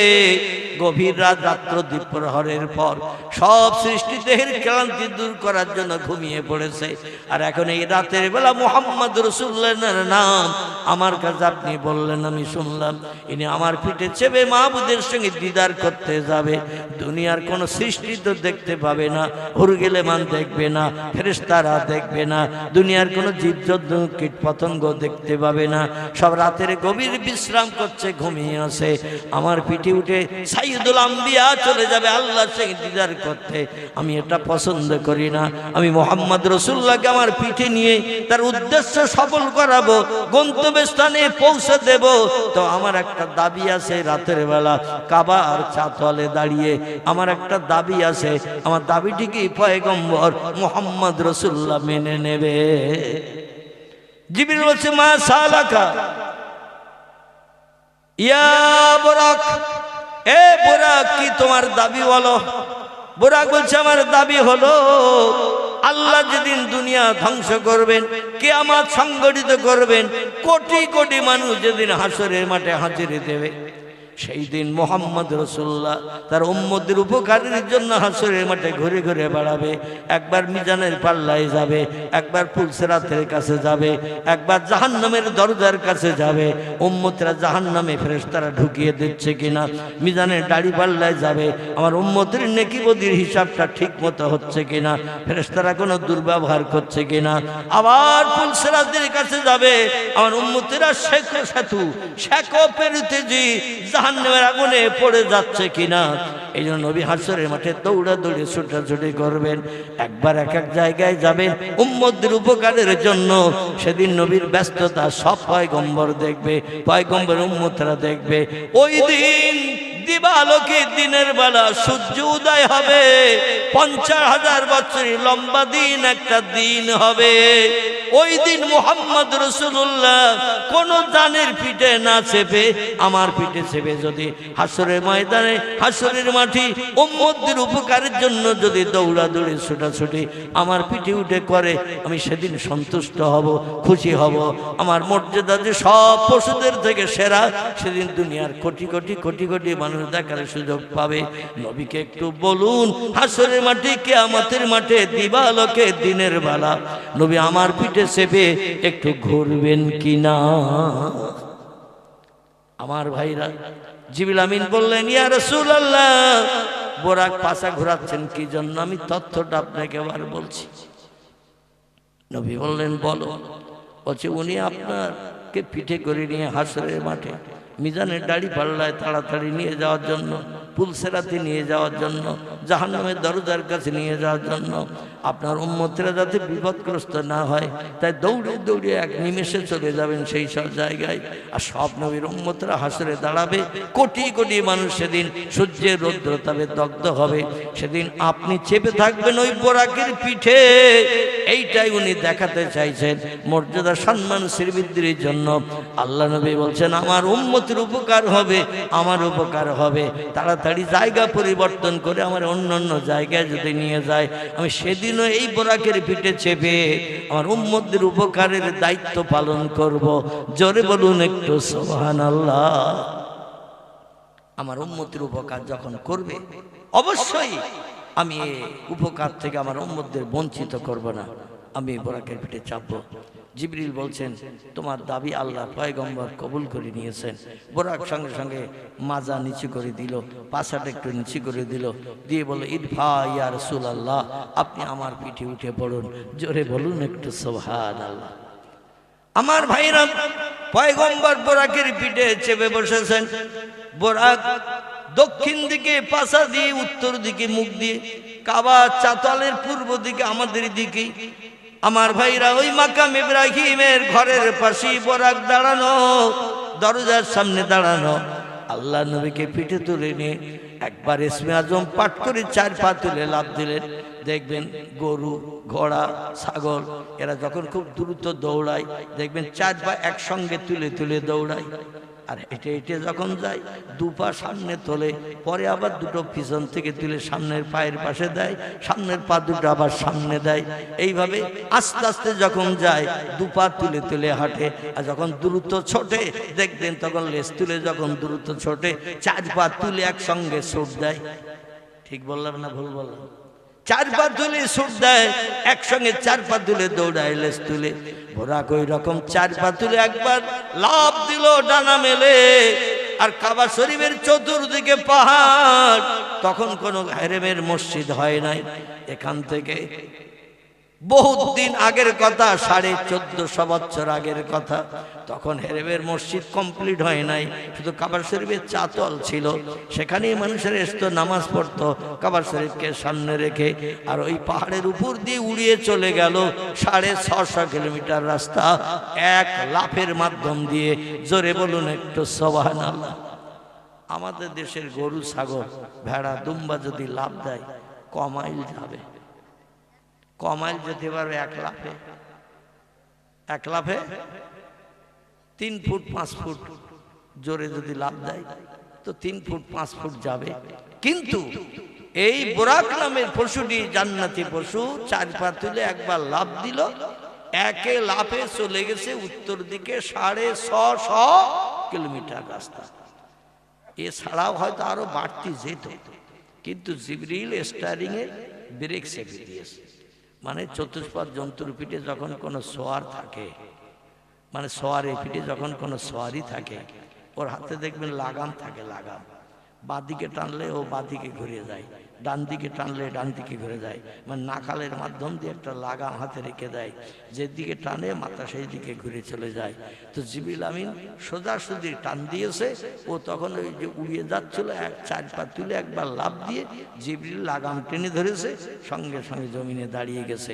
গভীর রাত, রাত্র দ্বীপ্রহরের পর সব সৃষ্টি দেহের ক্লান্তি দূর করার জন্য ঘুমিয়ে পড়েছে। আর এখন এই রাতের বেলা মুহাম্মদ রাসূলুল্লাহর নাম আমার কাছে আপনি বললেন, আমি শুনলাম, ইনি আমার পিঠে চেপে মাহবুদের সঙ্গে দিদার করতে যাবে। দুনিয়ার কোন সৃষ্টি তো দেখতে পাবে না, হুরগেলেমান দেখবে না, ফেরেশতারা দেখবে না, দুনিয়ার কোন জীবজন্তু কীট পতঙ্গ দেখতে পাবে না, সব রাতের গভীর বিশ্রাম করছে, ঘুমিয়ে আছে। আমার পিঠে উঠে সাইয়্যিদুল আম্বিয়া চলে যাবে আল্লাহর সঙ্গে দিদার করতে। আমি এটা পছন্দ করি না। আমি মুহাম্মদ রাসূলুল্লাহকে আমার পিঠে নিয়ে তার উদ্দেশ্য সফল করাবো, গন্তব্যস্থানে পৌঁছে দেব। তো আমার একটা দাবি আছে, রাতের বেলা কাবার চাতলে দাঁড়িয়ে আমার একটা দাবি আছে। আমার দাবিটি কি পয়গম্বর মুহাম্মদ রাসূলুল্লাহ মেনে নেবে? জিবরিল বলছে মা সালাকা ইয়া বুরাক, এ বুরাক কি তোমার দাবি বলো? বুরাক বলছে আমার দাবি হলো আল্লাহ যেদিন দুনিয়া ধ্বংস করবেন, কিয়ামত সংগঠিত করবেন, কোটি কোটি মানুষ যেদিন হাসরের মাঠে হাজিরি দেবে, সেই দিন মুহাম্মদ রাসূলুল্লাহ তার উম্মতের উপকারের জন্য হাসরের মাঠে ঘুরে ঘুরে বেড়াবে। একবার মিজানের পাল্লায় যাবে, একবার পুলসিরাতের কাছে যাবে, একবার জাহান্নামের দরজার কাছে যাবে। উম্মতরা জাহান্নামে ফেরেশতারা ঢুকিয়ে দিচ্ছে কিনা, মিজানের দাড়ি পাল্লায় যাবে, আমার উম্মতের নেকি বদির হিসাবটা ঠিক মতো হচ্ছে কিনা, ফেরেশতারা কোনো দুর্ব্যবহার করছে কিনা। আবার পুলসিরাতের কাছে যাবে, আমার উম্মতেরা শেখো পেরুতেজি জাহান্নামের আগুনে পড়ে যাচ্ছে কিনা। এই জন্য নবী হাসরের মাঠে দৌড়াদৌড়ি ছুটাছুটি করবেন। একবার এক এক জায়গায় যাবেন উম্মতদের উপকারের জন্য। সেদিন নবীর ব্যস্ততা সব পয়গম্বর দেখবে, পয়গম্বর উম্মতরা দেখবে। ওই দিন দিবালোকে দিনের বেলা সূর্য উদয় হবে, 50,000 বছরের লম্বা দিন একটা দিন হবে। ওই দিন মুহাম্মদ রাসূলুল্লাহ কোন জানের পিঠে না চেপে আমার পিঠে চেপে যদি হাসরের ময়দানে, হাসরের মাঠে উম্মতদের উপকারের জন্য যদি দৌড়াদৌড়ি ছোটাছুটি আমার পিঠে উঠে করে, আমি সেদিন সন্তুষ্ট হব, খুশি হব। আমার মর্যাদা যে সব পশুদের থেকে সেরা, সেদিন দুনিয়ার কোটি কোটি কোটি কোটি মানুষ দেখার সুযোগ পাবে। নবীকে একটু বলুন, হাসরের মাঠে, কিয়ামতের মাঠে, দিবালোকে দিনের বেলা নবী আমার পিঠে চেপে একটু ঘুরবেন কিনা? আমার ভাইরা, জিবরিল আমিন বললেন, ইয়া রাসূলুল্লাহ, বোরাক পাছা ঘোরাচ্ছেন কি জন্য? আমি তথ্যটা আপনাকে এবার বলছি। নবী বললেন, বলো। বলছে, উনি আপনাকে পিঠে করে নিয়ে হাসরের মাঠে মিজানের দাড়ি পাল্লায় তাড়াতাড়ি নিয়ে যাওয়ার জন্য, পুলসেরাতে নিয়ে যাওয়ার জন্য, জাহান্নামের দরজার কাছে নিয়ে যাওয়ার জন্য, আপনার উম্মতেরা যাতে বিপদগ্রস্ত না হয় তাই দৌড়ে দৌড়ে এক নিমেষে চলে যাবেন সেই সব জায়গায়। আর সব নবীর উম্মতরা হাসরে দাঁড়াবে, কোটি কোটি মানুষ সেদিন সূর্যের রৌদ্রতাপে দগ্ধ হবে। সেদিন আপনি চেপে থাকবেন ওই বোরাকের পিঠে। এইটাই উনি দেখাতে চাইছেন, মর্যাদা সম্মান শ্রীবৃদ্ধির জন্য। আল্লাহ নবী বলছেন, আমার উম্মতের উপকার হবে, আমার উপকার হবে। তাড়াতাড়ি জায়গা পরিবর্তন করে আমার অন্য অন্য জায়গায় যদি নিয়ে যায়, আমি সেদিনও এই বোরাকের পিঠে চেপে আমার উম্মতদের উপকারের দায়িত্ব পালন করব। জোরে বলুন একটু সুবহানাল্লাহ। আমার উম্মতের উপকার যখন করবে, অবশ্যই আমি এই উপকার থেকে আমার উম্মতদের বঞ্চিত করব না, আমি বোরাকের পিঠে চাপবো। জিবরিল বলছেন, তোমার দাবি আল্লাহ পয়গম্বর কবুল করে নিয়েছেন। বোরাক সঙ্গে সঙ্গে মাজা নিচু করে দিল, পাছাটা একটু নিচু করে দিল, দিয়ে বলল, ইরফা ইয়া রাসূলুল্লাহ, আপনি আমার পিঠে উঠে পড়ুন। জোরে বলুন একটু সুবহানাল্লাহ। আমার ভাইরা, পয়গম্বর বোরাকের পিঠে চেপে বসেছেন। বোরাক দক্ষিণ দিকে পাছা দিয়ে, উত্তর দিকে মুখ দিয়ে, কাবা চাতালের পূর্ব দিকে আমাদের দিকে। আমার ভাইরা, ওই মাকাম ইব্রাহিমের ঘরের পাশে বোরাক দাঁড়ানো, দরজার সামনে দাঁড়ানো। আল্লাহ নবীকে পিঠে তুলে নিয়ে একবার ইসমে আজম পাঠ করে 4 পা তুলে লাফ দিলেন। দেখবেন গরু, ঘোড়া, ছাগল এরা যখন খুব দ্রুত দৌড়ায়, দেখবেন 4 পা একসঙ্গে তুলে তুলে দৌড়ায়। আর হেঁটে হেঁটে যখন যায়, 2 পা সামনে তোলে, পরে আবার 2টো পিছন থেকে তুলে সামনের পায়ের পাশে দেয়, সামনের পা 2টো আবার সামনে দেয়। এইভাবে আস্তে আস্তে যখন যায়, 2 পা তুলে তুলে হাঁটে। আর যখন দ্রুত ছোটে, দেখবেন তখন লেজ তুলে যখন দ্রুত ছোটে, 4 পা তুলে একসঙ্গে ছুট দেয়। ঠিক বললাম না ভুল বললাম? 4 পা তুলে ছুট দেয়, একসঙ্গে 4 পা তুলে দৌড়ায় লেজ তুলে। বোরাক ওই রকম 4 পা তুলে একবার লাফ দিল ডানা মেলে। আর কাবা শরীফের চতুর্দিকে পাহাড়, তখন কোনো হেরেমের মসজিদ হয় নাই। এখান থেকে বহুত দিন আগের কথা, 1450 বছর আগের কথা। তখন হেরেমের মসজিদ কমপ্লিট হয় নাই, শুধু কাবা শরীফের চাতল ছিল। সেখানেই মানুষের আসতো, নামাজ পড়তো কাবা শরীফকে সামনে রেখে। আর ওই পাহাড়ের উপর দিয়ে উড়িয়ে চলে গেল 650 কিলোমিটার রাস্তা এক লাফের মাধ্যম দিয়ে। জোরে বলুন একটু সুবহানাল্লাহ। আমাদের দেশের গরু, ছাগল, ভেড়া, দুম্বা যদি লাফ দেয়, ক মাইল যাবে? ক মাইল যেতে পারবে এক লাফে? এক লাফে 3 ফুট 5 ফুট জোরে যদি লাফ দেয়, তো 3 ফুট 5 ফুট যাবে। কিন্তু এই বোরাক নামের পশুটি জান্নাতি পশু, 4 পা তুলে একবার লাফ দিল, একে লাফে চলে গেছে উত্তর দিকে 650 কিলোমিটার রাস্তা। এছাড়াও হয়তো আরো বাড়তি যেত, কিন্তু জিবরিল স্টারিং এ ব্রেক চেপে দিয়েছে। মানে চতুষ্পদ জন্তুর পিঠে যখন কোনো সোয়ার থাকে, মানে সোয়ারের পিঠে যখন কোনো সোয়ারি থাকে, ওর হাতে দেখবেন লাগাম থাকে। লাগাম বাঁদিকে টানলে ও বাঁদিকে ঘুরে যায়, ডান দিকে টানলে ডান দিকে ঘুরে যায়। মানে নাকালের মাধ্যম দিয়ে একটা লাগাম হাতে রেখে দেয়, যেদিকে টানে মাথা সেই দিকে ঘুরে চলে যায়। তো জিবরিল আমিন সোজাসুজি টান দিয়েছে। ও তখন ওই যে উড়িয়ে যাচ্ছিল, 4 পা তুলে একবার লাফ দিয়ে জিবরিল লাগাম টেনে ধরেছে, সঙ্গে সঙ্গে জমিনে দাঁড়িয়ে গেছে।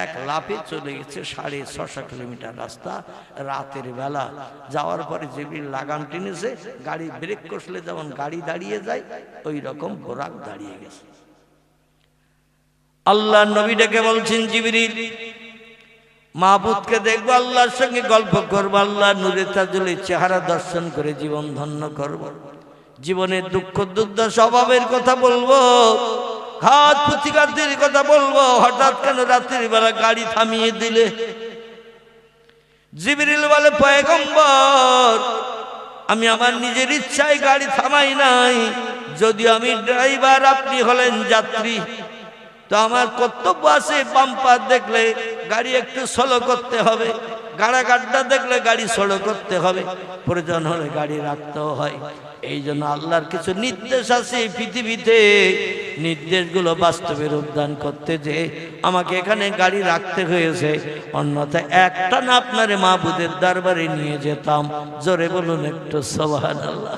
এক লাফে চলে গেছে 6.5 কিলোমিটার রাস্তা রাতের বেলা। যাওয়ার পরে জিবরিল লাগাম টেনেছে, গাড়ি ব্রেক কষলে যেমন গাড়ি দাঁড়িয়ে যায় ওই রকম বোরাক দাঁড়িয়ে গেছে। আল্লাহ নবীটাকে বলছেন, জিবরিল মাহবুবকে দেখবো, আল্লাহর সঙ্গে গল্প করবো, আল্লাহ নূরে তাজুলের চেহারা দর্শন করে জীবন ধন্য করব। জীবনের দুঃখ দুর্দশা অভাবের কথা বলবো, ঘাত প্রতিঘাতের কথা বলবো। হঠাৎ কেন রাতের বেলা গাড়ি থামিয়ে দিলে? জিবরিল বলে, পয়গম্বর আমি আমার নিজের ইচ্ছায় গাড়ি থামাই নাই, যদিও আমি ড্রাইভার, আপনি হলেন যাত্রী, তো আমার কর্তব্য আছে বাম্পার দেখলে গাড়ি একটু স্লো করতে হবে, গাড়া গাড্ডা দেখলে গাড়ি স্লো করতে হবে, প্রয়োজন হলে গাড়ি রাখতেও হয়। এই জন্য আল্লাহর কিছু নির্দেশ আছে পৃথিবীতে, নির্দেশগুলো বাস্তবে রূপদান করতে যে আমাকে এখানে গাড়ি রাখতে হয়েছে, অন্যথায় একটা না আপনারে মাহবুদের দরবারে নিয়ে যেতাম। জোরে বলুন একটু সুবহানাল্লাহ।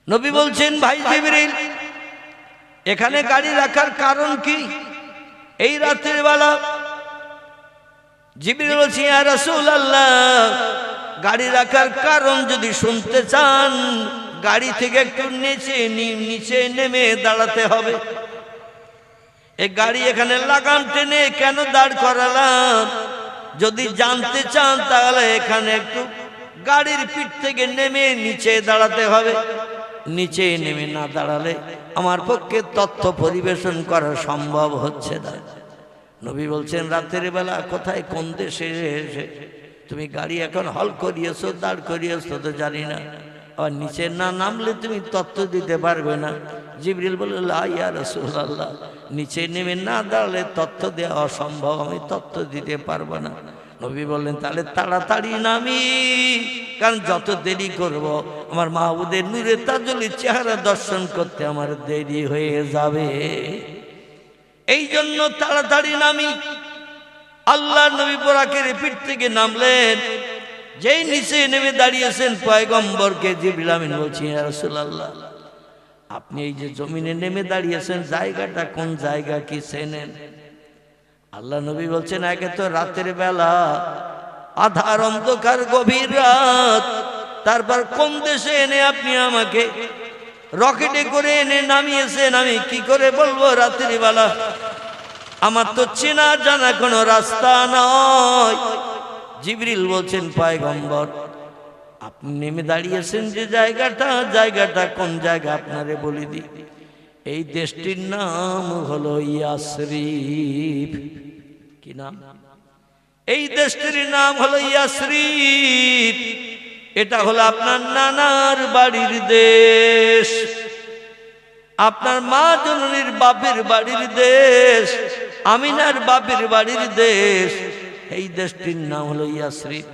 নবী বলছেন, ভাই জিবরিল এখানে গাড়ি রাখার কারণ কি এই রাতের বেলা? জিবরিল বলছে, ইয়া রাসূলুল্লাহ গাড়ি রাখার কারণ যদি শুনতে চান, গাড়ি থেকে একটু নিচে নেমে দাঁড়াতে হবে। এই গাড়ি এখানে লাগাম টেনে কেন দাঁড় করালাম যদি জানতে চান, তাহলে এখানে একটু গাড়ির পিঠ থেকে নেমে নিচে দাঁড়াতে হবে। নিচে নেমে না দাঁড়ালে আমার পক্ষে তথ্য পরিবেশন করা সম্ভব হচ্ছে না। নবী বলছেন, রাতের বেলা কোথায় কোন দেশে এসে তুমি গাড়ি এখন হল করিয়েছো, দাঁড় করিয়েছো তো জানি না, আর নিচে না নামলে তুমি তথ্য দিতে পারবে না। জিবরিল বলল, লা ইয়া রাসূলুল্লাহ নিচে নেমে না দাঁড়ালে তথ্য দেওয়া অসম্ভব, আমি তথ্য দিতে পারবো না। নবী বললেন, তাহলে তাড়াতাড়ি নামি, কারণ যত দেরি করব আমার মাহবুদের নূরে তাজুলের চেহারা দর্শন করতে আমার দেরি হয়ে যাবে। এই জন্য তাড়াতাড়ি নামি। আল্লাহ নবী বোরাকের পিঠ থেকে নামলেন, যেই নিচে নেমে দাঁড়িয়েছেন পয়গম্বরকে জিবরিল আমিন বলছি, ইয়া রাসূলুল্লাহ আপনি এই যে জমিনে নেমে দাঁড়িয়েছেন জায়গাটা কোন জায়গা কি চেনেন? আল্লাহ নবী বলছেন, একে তো রাতের বেলা, আধার অন্ধকার গভীর রাত, তারপর কোন দেশে এনে আপনি আমাকে রকেটে করে এনে নামিয়েছেন, আমি কি করে বলবো রাতের বেলা? আমার তো চেনা জানা কোনো রাস্তা নয়। জিবরিল বলছেন, পয়গম্বর আপনি নেমে দাঁড়িয়েছেন যে জায়গাটা কোন জায়গা আপনারে বলে দিই। এই দেশটির নাম হলো ইয়াসরিব। কি নাম? এই দেশটির নাম হলো ইয়াসরিব। এটা হলো আপনার নানার বাড়ির দেশ, আপনার মা জননীর বাপের বাড়ির দেশ, আমিনার বাপের বাড়ির দেশ। এই দেশটির নাম হলো ইয়াসরিব।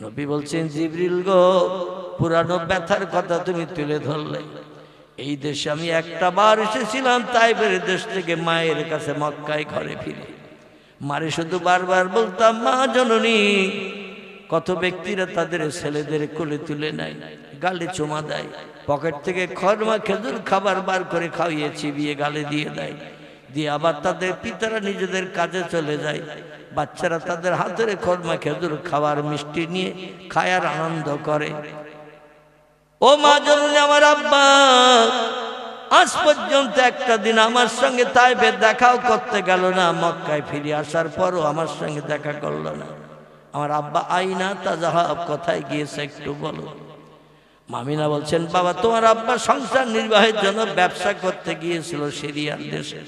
নবী বলছেন, জিবরিল গো পুরানো ব্যথার কথা তুমি তুলে ধরলে। এই দেশে আমি একটা বার এসেছিলাম তাইফের দেশ থেকে মায়ের কাছে মক্কায় ঘরে ফিরে। মারে শুধু বারবার বলতাম, মা জননী। কত ব্যক্তিরা তাদের ছেলেদের কোলে তুলে নেয়, গালে চুমা দেয়, পকেট থেকে খরমা খেজুর খাবার বার করে খাইয়ে চিবিয়ে গালে দিয়ে দেয়, দিয়ে আবার তাদের পিতারা নিজেদের কাজে চলে যায়। বাচ্চারা তাদের হাতের খরমা খেজুর খাবার মিষ্টি নিয়ে খায় আর আনন্দ করে। ও মা জননী, আমার আব্বা আজ পর্যন্ত একটা দিন আমার সঙ্গে তাইফে দেখাও করতে গেল না, মক্কায় ফিরে আসার পরও আমার সঙ্গে দেখা করলো না। আমার আব্বা আইনা তাজাহাব কোথায় গিয়েছে একটু বলো। মামিনা বলছেন, বাবা তোমার আব্বা সংসার নির্বাহের জন্য ব্যবসা করতে গিয়েছিল সিরিয়ার দেশে।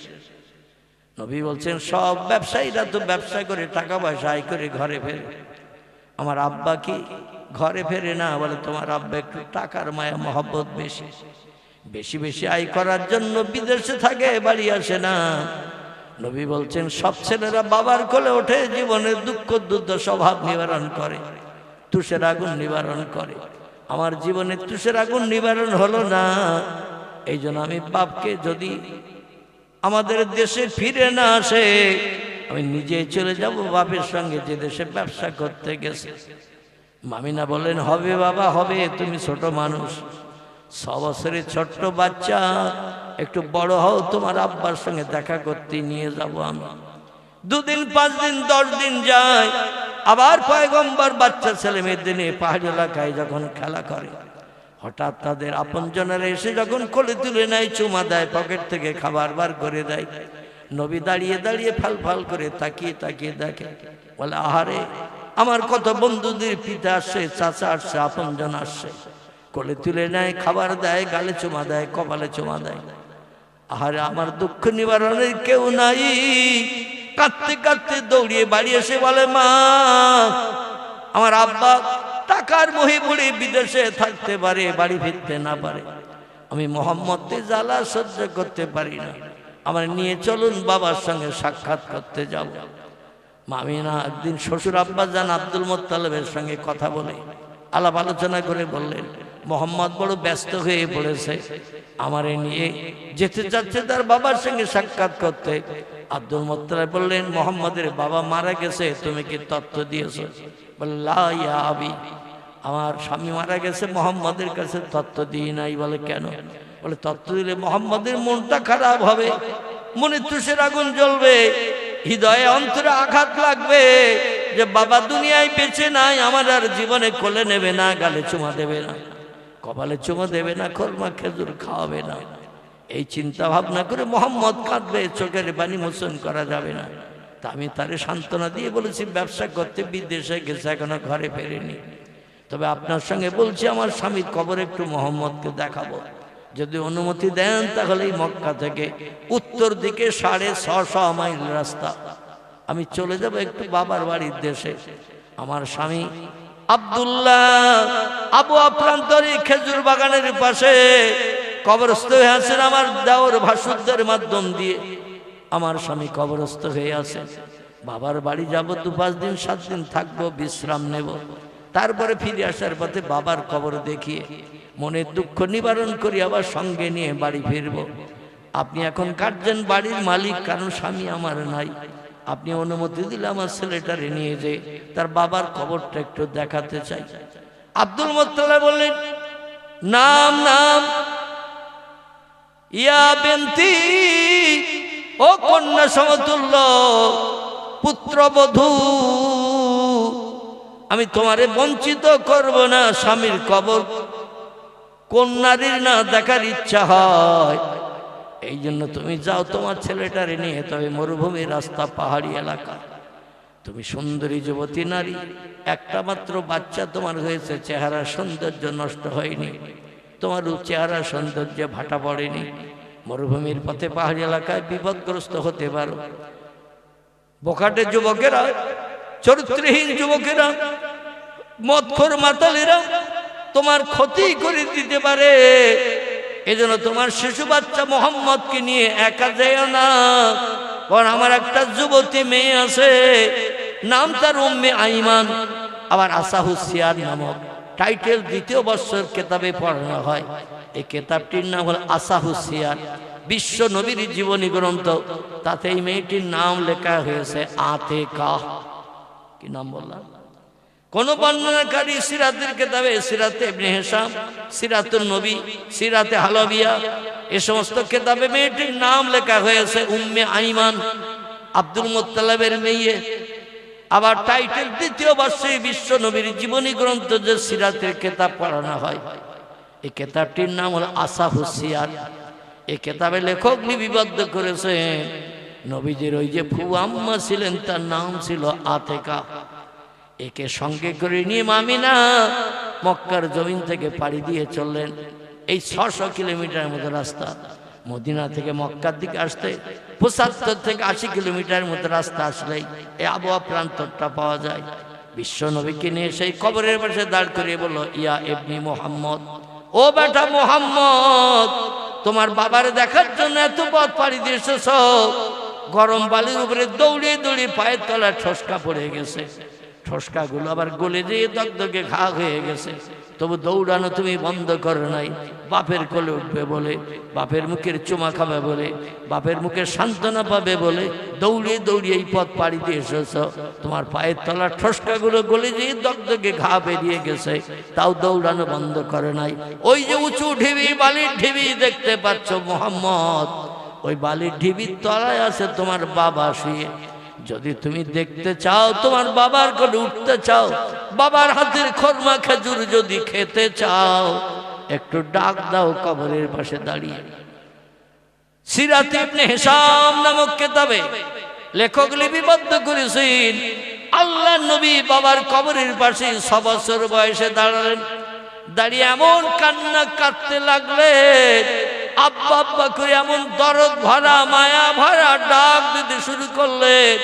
নবী বলছেন, সব ব্যবসায়ীরা তো ব্যবসা করে টাকা পয়সা আয় করে ঘরে ফেরে, আমার আব্বা কি ঘরে ফেরে না? বলে তোমার আব্বা একটু টাকার মায়া মহব্বত বেশি, বেশি বেশি আয় করার জন্য বিদেশে থাকে, বাড়ি আসে না। নবী বলছেন, সব ছেলেরা বাবার কোলে ওঠে, জীবনের দুঃখ দুর্দশা স্বভাব নিবারণ করে, তুষের আগুন নিবারণ করে। আমার জীবনে তুষের আগুন নিবারণ হলো না। এই জন্য আমি বাপকে যদি আমাদের দেশে ফিরে না আসে, আমি নিজে চলে যাব বাপের সঙ্গে যে দেশে ব্যবসা করতে গেছে। মামিনা বলেন, হবে বাবা হবে, তুমি ছোট মানুষ, 6 বছরের ছোট্ট বাচ্চা, একটু বড় হও, তোমার আব্বার সঙ্গে দেখা করতে নিয়ে যাব আমি। দুদিন 5 দিন 10 দিন যায়, আবার পয়গম্বর বাচ্চা ছেলে মেয়েদের নিয়ে পাহাড়ি এলাকায় যখন খেলা করে, হঠাৎ তাদের আপনজনেরা এসে যখন কোলে তুলে নেয়, চুমা দেয়, পকেট থেকে খাবার বার করে দেয়, নবী দাঁড়িয়ে দাঁড়িয়ে ফাল ফাল করে তাকিয়ে তাকিয়ে দেখে, বলে আহারে আমার কত বন্ধুদের পিতা আসছে, চাচা আসছে, আপনজন আসছে, কোলে তুলে নেয়, খাবার দেয়, গালে চুমা দেয়, কপালে চুমা দেয়। আহারে আমার দুঃখ নিবারণের কেউ নাই। কাঁদতে কাঁদতে দৌড়িয়ে বাড়ি এসে বলে, মা আমার আব্বা টাকার মোহে পড়ে বিদেশে থাকতে পারে, বাড়ি ফিরতে না পারে, আমি মোহাম্মদকে জ্বালা সহ্য করতে পারি না, আমার নিয়ে চলুন বাবার সঙ্গে সাক্ষাৎ করতে যাব। মামিনা একদিন শ্বশুর আব্বা জান আব্দুল মোত্তালেবের সঙ্গে কথা বলে আলাপ আলোচনা করে বললেন, মোহাম্মদ বড় ব্যস্ত হয়ে পড়েছে, আমারে নিয়ে যেতে চাচ্ছে তার বাবার সঙ্গে সাক্ষাৎ করতে। আব্দুল মোত্তালেব বললেন, মোহাম্মদের বাবা মারা গেছে, তুমি কি তথ্য দিয়েছো? বলে লা ইয়া আবি, আমার স্বামী মারা গেছে, মোহাম্মদের কাছে তথ্য দিই নাই। বলে কেন? বলে তথ্য দিলে মোহাম্মদের মনটা খারাপ হবে, মনে তুষের আগুন জ্বলবে, হৃদয়ে অন্তরে আঘাত লাগবে যে বাবা দুনিয়ায় বেঁচে নাই, আমার আর জীবনে কোলে নেবে না, গালে চুমা দেবে না, কপালে চুমা দেবে না, খোরমা খেজুর খাওয়াবে না। এই চিন্তা ভাবনা করে মোহাম্মদ কাঁদবে, চোখের পানি মোচন করা যাবে না। তা আমি তারে সান্ত্বনা দিয়ে বলেছি, ব্যবসা করতে বিদেশে গেছে, এখনো ঘরে ফেরেনি, তবে আপনার সঙ্গে বলছি আমার স্বামীর কবর একটু মোহাম্মদকে দেখাবো, যদি অনুমতি দেন তাহলেই মক্কা থেকে উত্তর দিকে 650 মাইল রাস্তা আমি চলে যাব একটু বাবার বাড়ির দেশে। আমার স্বামী আব্দুল্লাহ আবু আপ্রান্তরী খেজুর বাগানের পাশে কবরস্থ হয়ে আছেন, আমার দেওর ভাসুরদের মাধ্যম দিয়ে আমার স্বামী কবরস্থ হয়ে আছে। বাবার বাড়ি যাব, 2-5 দিন 7 দিন থাকবো, বিশ্রাম নেব, তারপরে ফিরে আসার পথে বাবার কবর দেখিয়ে মনের দুঃখ নিবারণ করি, আবার সঙ্গে নিয়ে বাড়ি ফিরব। আপনি এখন কাটছেন বাড়ির মালিক, কারণ স্বামী আমার নাই, আপনি অনুমতি দিলে আমার ছেলেটারে নিয়ে যে তার বাবার কবরটা একটু দেখাতে চাই। আব্দুল মোত্তালেব বললেন, নাম নাম ইয়া বেনতি, ও কন্যা সমতুল্য পুত্রবধূ, আমি তোমারে বঞ্চিত করব না, স্বামীর কবর কোন নারীর না দেখার ইচ্ছা হয়, এই জন্য তুমি যাও তোমার ছেলেটারে নিয়ে। তবে মরুভূমি রাস্তা, পাহাড়ি এলাকা, তুমি সুন্দরী যুবতী নারী, একটা মাত্র বাচ্চা তোমার হয়েছে, চেহারা সৌন্দর্য নষ্ট হয়নি, তোমার চেহারা সৌন্দর্যে ভাটা পড়েনি, মরুভূমির পথে পাহাড়ি এলাকায় বিপদগ্রস্ত হতে পারো। বোকাটে যুবকেরা, চরিত্রহীন যুবকেরা, মদখোর মাতালেরা তোমার ক্ষতি করে দিতে পারে, এজন্য তোমার শিশু বাচ্চা মোহাম্মদকে নিয়ে একা যেও না, কারণ আমার একটা যুবতী মেয়ে আছে, নাম তার উম্মে আইমান, আবার আসাহুসিয়ার নামক টাইটেল 2য় বর্ষের কেতাবে পড়ানো হয়। এই কেতাবটির নাম হল আসাহুসিয়ার, বিশ্ব নবীর জীবনী গ্রন্থ, তাতে এই মেয়েটির নাম লেখা হয়েছে আতেকা। কি নাম বললাম? কোন বর্ণনাকারী সিরাতের কেতাবে, সিরাতে ইবনে হিশাম, সিরাতুন নবী, সিরাতে হালাবিয়া, এই সমস্ত কেতাবে মেয়েটির নাম লেখা হয়েছে উম্মে আইমান, আব্দুল মোত্তালেবের মেয়ে। আবার টাইটেল 2য় বর্ষে বিশ্ব নবীর জীবনী গ্রন্থ যে সিরাতের কেতাব পড়ানো হয়, এই কেতাবটির নাম হলো আসাহুসিয়ার। এই কেতাবে লেখক লিপিবদ্ধ করেছে নবীজির ওই যে ফুয়া আম্মা ছিলেন, তার নাম ছিল আতেকা। একে সঙ্গে করে নিয়ে মামিনা মক্কার জমিন থেকে পাড়ি দিয়ে চললেন। এই 600 কিলোমিটার মতো রাস্তা, মদিনা থেকে মক্কার দিকে আসতে 75 থেকে 80 কিলোমিটার মতো রাস্তা আসলেই এই আবহাওয়া প্রান্তরটা পাওয়া যায়। বিশ্ব নবীকে নিয়ে সেই কবরের পাশে দাঁড় করিয়ে বলল, ইয়া ইবনি মোহাম্মদ, ও বেটা মোহাম্মদ, তোমার বাবার দেখার জন্য এত পথ পাড়ি দিয়ে এসেছ, গরম বালির উপরে দৌড়িয়ে দৌড়িয়ে পায়ের তলায় ঠসকা পড়ে গেছে, ঠসকাগুলো আবার গলে দিয়ে দগদগে ঘা হয়ে গেছে, তবু দৌড়ানো তুমি বন্ধ করো নাই। বাপের কোলে উঠবে বলে, বাপের মুখের চুমা খাবে বলে, বাপের মুখে সান্ত্বনা পাবে বলে দৌড়িয়ে দৌড়িয়ে এই পথ পাড়ি দিয়ে এসেছ। তোমার পায়ের তলার ঠসকাগুলো গলে দিয়ে দগদগে ঘা বেরিয়ে গেছে, তাও দৌড়ানো বন্ধ করে নাই। ওই যে উঁচু ঢিবি, বালির ঢিবি দেখতে পাচ্ছ মোহাম্মদ, ওই বালির ঢিবির তলায় আছে তোমার বাবা শুয়ে। যদি তুমি দেখতে চাও, তোমার বাবার কোলে উঠতে চাও, বাবার হাতের খরমা খেজুর যদি খেতে চাও, একটু ডাক দাও কবরের পাশে দাঁড়িয়ে। সিরাত ইবনে হিশাম নামক কিতাবে লেখক লিপিবদ্ধ করেছেন, আল্লাহ নবী বাবার কবরের পাশে 6 বছর বয়সে দাঁড়ালেন। দাঁড়িয়ে এমন কান্না কাঁদতে লাগলেন, আব্বা আব্বা করে এমন দরদ ভরা মায়া ভরা ডাক দিতে শুরু করলেন।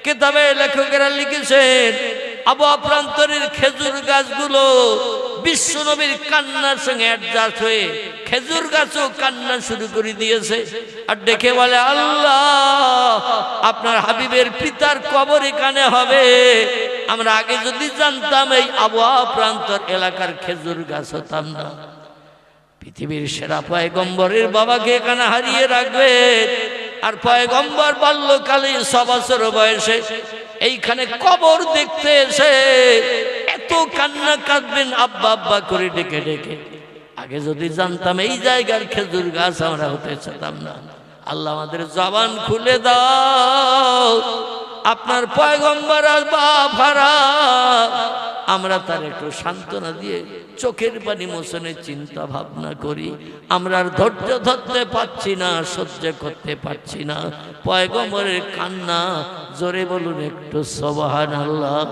কিতাবে লেখকেরা লিখেছেন, আবওয়া প্রান্তরের খেজুর গাছগুলো বিশ্ব নবীর কান্নার সঙ্গে অ্যাডজাস্ট হয়ে খেজুর গাছও কান্না শুরু করে দিয়েছে। আর ডেকে বলে, আল্লাহ আপনার হাবিবের পিতার কবর এখানে হবে, আমরা আগে যদি জানতাম এই আবওয়া প্রান্তর এলাকার খেজুর গাছ হতাম না। পৃথিবীর সেরা পয়গম্বরের বাবাকে এখানে হারিয়ে রাখবেন, আর পয়গম্বর বাল্যকালে 6 বছর বয়সে এইখানে কবর দেখতে এসে এত কান্না কাঁদবেন আব্বা আব্বা করে ডেকে ডেকে। আগে যদি জানতাম এই জায়গার খেজুর গাছ আমরা হতে চাইতাম না। আল্লাহ আমাদের জবান খুলে দাও, আপনার পয়গম্বর আর বাবারা আমরা তার একটু সান্ত্বনা দিয়ে চোখের পানি মোছনের চিন্তা ভাবনা করি। আমরা আর ধৈর্য ধরতে পারছি না, সহ্য করতে পারছি না পয়গম্বরের কান্না। জোরে বলুন একটু সুবহানাল্লাহ।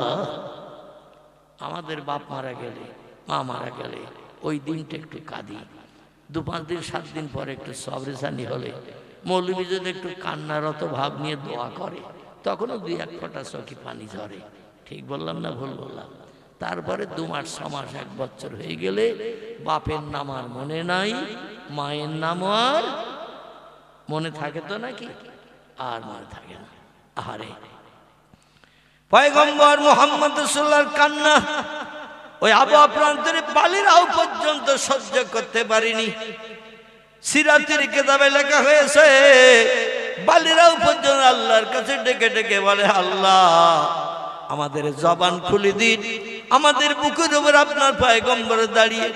আমাদের বাপ মারা গেলে, মা মারা গেলে ওই দিনটা একটু কাঁদি। 2-5 দিন 7 দিন পরে একটু সবরেসানি হলে মৌলবী যদি একটু কান্নারত ভাব নিয়ে দোয়া করে, তখনও 2-1 ফোঁটা চোখে পানি ঝরে। ঠিক বললাম না ভুল বললাম? তারপরে 2 মাস 6 মাস 1 বছর হয়ে গেলে বাপের নাম আর মনে নাই, মায়ের নামও আর মনে থাকে তো নাকি? আর মনে থাকে না। আহারে পয়গম্বর মুহাম্মদ রাসূলুল্লাহর কান্না ওই আবওয়া প্রান্তরে বালিরাও পর্যন্ত সহ্য করতে পারিনি। সিরাতের কিতাবে লেখা হয়েছে, বালিরাও পর্যন্ত আল্লাহর কাছে ডেকে ডেকে বলে, আল্লাহ আমাদের জবান খুলে দিন। আমাদের বুকের উপর আপনার পয়গম্বর দাঁড়িয়ে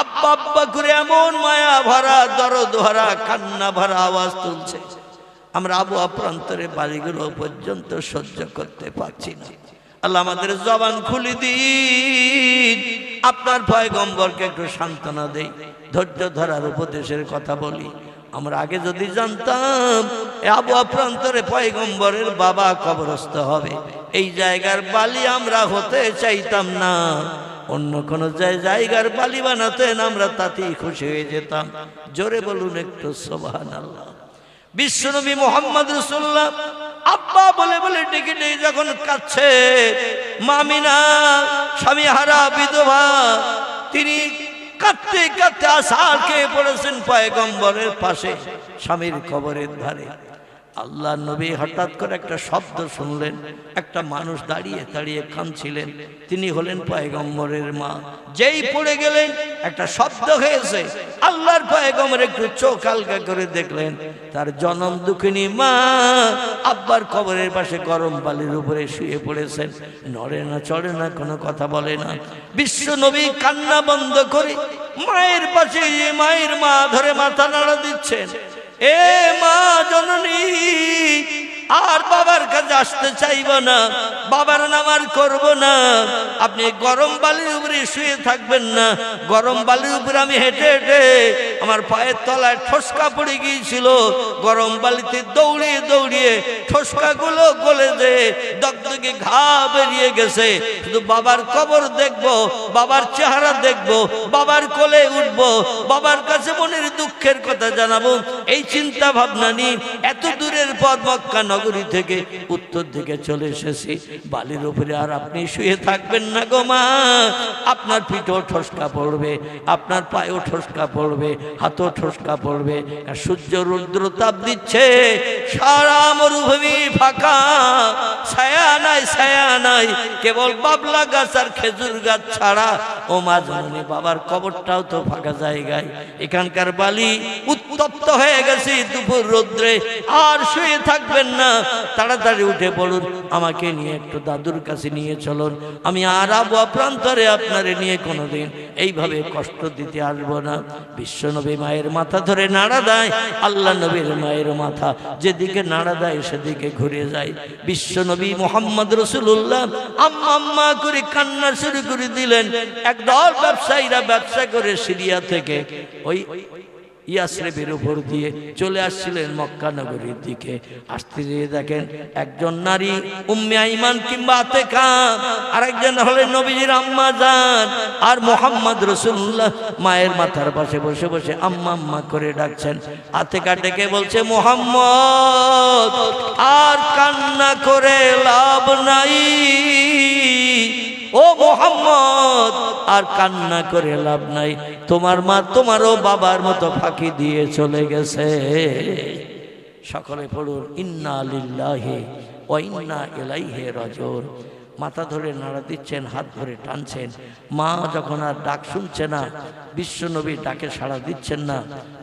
আব্বা আব্বা করে এমন মায়া ভরা দরদ ভরা কান্না ভরা আওয়াজ তুলছে, আমরা আবওয়া প্রান্তরে বাড়িগুলো পর্যন্ত সহ্য করতে পারছি না। আল্লাহ আমাদের জবান খুলে দিন, আপনার পয়গম্বরকে একটু সান্ত্বনা দেই, ধৈর্য ধরার উপদেশের কথা বলি। আমরা আগে যদি জানতাম আবওয়া প্রান্তরে পয়গম্বরের বাবা কবরস্থ হবে, এই জায়গার বালি আমরা হতে চাইতাম না, অন্য কোন জায়গার বালি বানাতেন, আমরা তাতেই খুশি হয়ে যেতাম। জোরে বলুন একটু সুবহানাল্লাহ। বিশ্বনবী মুহাম্মদ রাসূলুল্লাহ আব্বা বলে বলে ডেকে ডেকে যখন কাঁদছে, মামিনা স্বামী হারা বিধবা, তিনি কাঁদতে কাঁদতে আছাড় খেয়ে পড়েছেন পয়গম্বরের পাশে স্বামীর কবরের ধারে। আল্লাহ নবী হঠাৎ করে একটা শব্দ শুনলেন, একটা মানুষ দাঁড়িয়ে দাঁড়িয়ে কাঁদছিলেন, তিনি হলেন পয়গম্বরের মা। যেই পড়ে গেলেন একটা শব্দ হয়েছে, আল্লাহর পয়গম্বর একটু চোখ হালকা করে দেখলেন, তার জনম দুঃখিনী মা আব্বার কবরের পাশে গরম বালির উপরে শুয়ে পড়েছেন, নড়ে না চড়ে না, কোনো কথা বলে না। বিশ্ব নবী কান্না বন্ধ করে মায়ের পাশে মায়ের মা ধরে মাথা নাড়া দিচ্ছেন, এ মা জননী আর বাবার কাছে আসতে চাইব না, বাবার নাম আর করব না, আপনি গরম বালির উপরে শুয়ে থাকবেন না। গরম বালির উপরে আমি হেঁটে হেঁটে আমার পায়ের তলায় ঠোসকা পড়ে গিয়েছিল, গরম বালিতে দৌড়িয়ে দৌড়িয়ে ঠোসকাগুলো গলে যে দগদগে ঘা বেরিয়ে গেছে। শুধু বাবার কবর দেখব, বাবার চেহারা দেখব, বাবার কোলে উঠব, বাবার কাছে মনের দুঃখের কথা জানাবো, এই চিন্তা ভাবনা নিয়ে এত দূরের পথ মক্কা নগরী থেকে উত্তর দিকে চলে এসেছি। বালির উপরে আর আপনি শুয়ে থাকবেন না গো মা, আপনার পিঠেও ঠোসকা পড়বে, আপনার পায়েও ঠোসকা পড়বে, হাতও ঠোসকা পড়বে। সূর্য রৌদ্র তাপ দিচ্ছে, সারা মরুভূমি ফাঁকা, ছায়া নাই ছায়া নাই, কেবল বাবলা গাছ আর খেজুর গাছ ছাড়া। ও মা জননী, বাবার কবরটাও তো ফাঁকা জায়গায়, এখানকার বালি উত্তর উত্তপ্ত হয়ে গেছি দুপুর রোদ্রে, আর শুয়ে থাকবেন না, তাড়াতাড়ি উঠে পড়ুন, আমাকে নিয়ে একটু দাদুর কাছে নিয়ে চলুন, আমি আর আবহাওয়া প্রান্তরে আপনারে নিয়ে কোনোদিন এইভাবে কষ্ট দিতে আসবো না। বিশ্বনবী মায়ের মাথা ধরে নাড়া দেয়, আল্লাহ নবীর মায়ের মাথা যেদিকে নাড়া দেয় সেদিকে ঘুরে যায়। বিশ্বনবী মুহাম্মদ রাসূলুল্লাহ আম্মা আম্মা করে কান্না শুরু করে দিলেন। একদল ব্যবসায়ীরা ব্যবসা করে সিরিয়া থেকে ওই ইয়াসরিবের উপর দিয়ে চলে আসছিলেন মক্কা নগরীর দিকে। আসতে গিয়ে দেখেন একজন নারী উম্মে আইমান কিংবা আতেকা, আরেকজন হলেন নবীজির আম্মা জান, আর মুহাম্মদ রাসূলুল্লাহ মায়ের মাথার পাশে বসে বসে আম্মা আম্মা করে ডাকছেন। আতেকা ডেকে বলছে, মুহাম্মদ আর কান্না করে লাভ নাই, ও মুহাম্মদ আর কান্না করে লাভ নাই, তোমার মা তোমারও বাবার মতো ফাঁকি দিয়ে চলে গেছে। সকলে পড়ুন ইন্না লিল্লাহি ওয়া ইন্না ইলাইহি রাজিউন। মাথা ধরে নাড়া দিচ্ছেন, হাত ধরে টানছেন। মা যখন আর ডাক শুনছে না, বিশ্বনবী ডাকে সাড়া দিচ্ছেন না,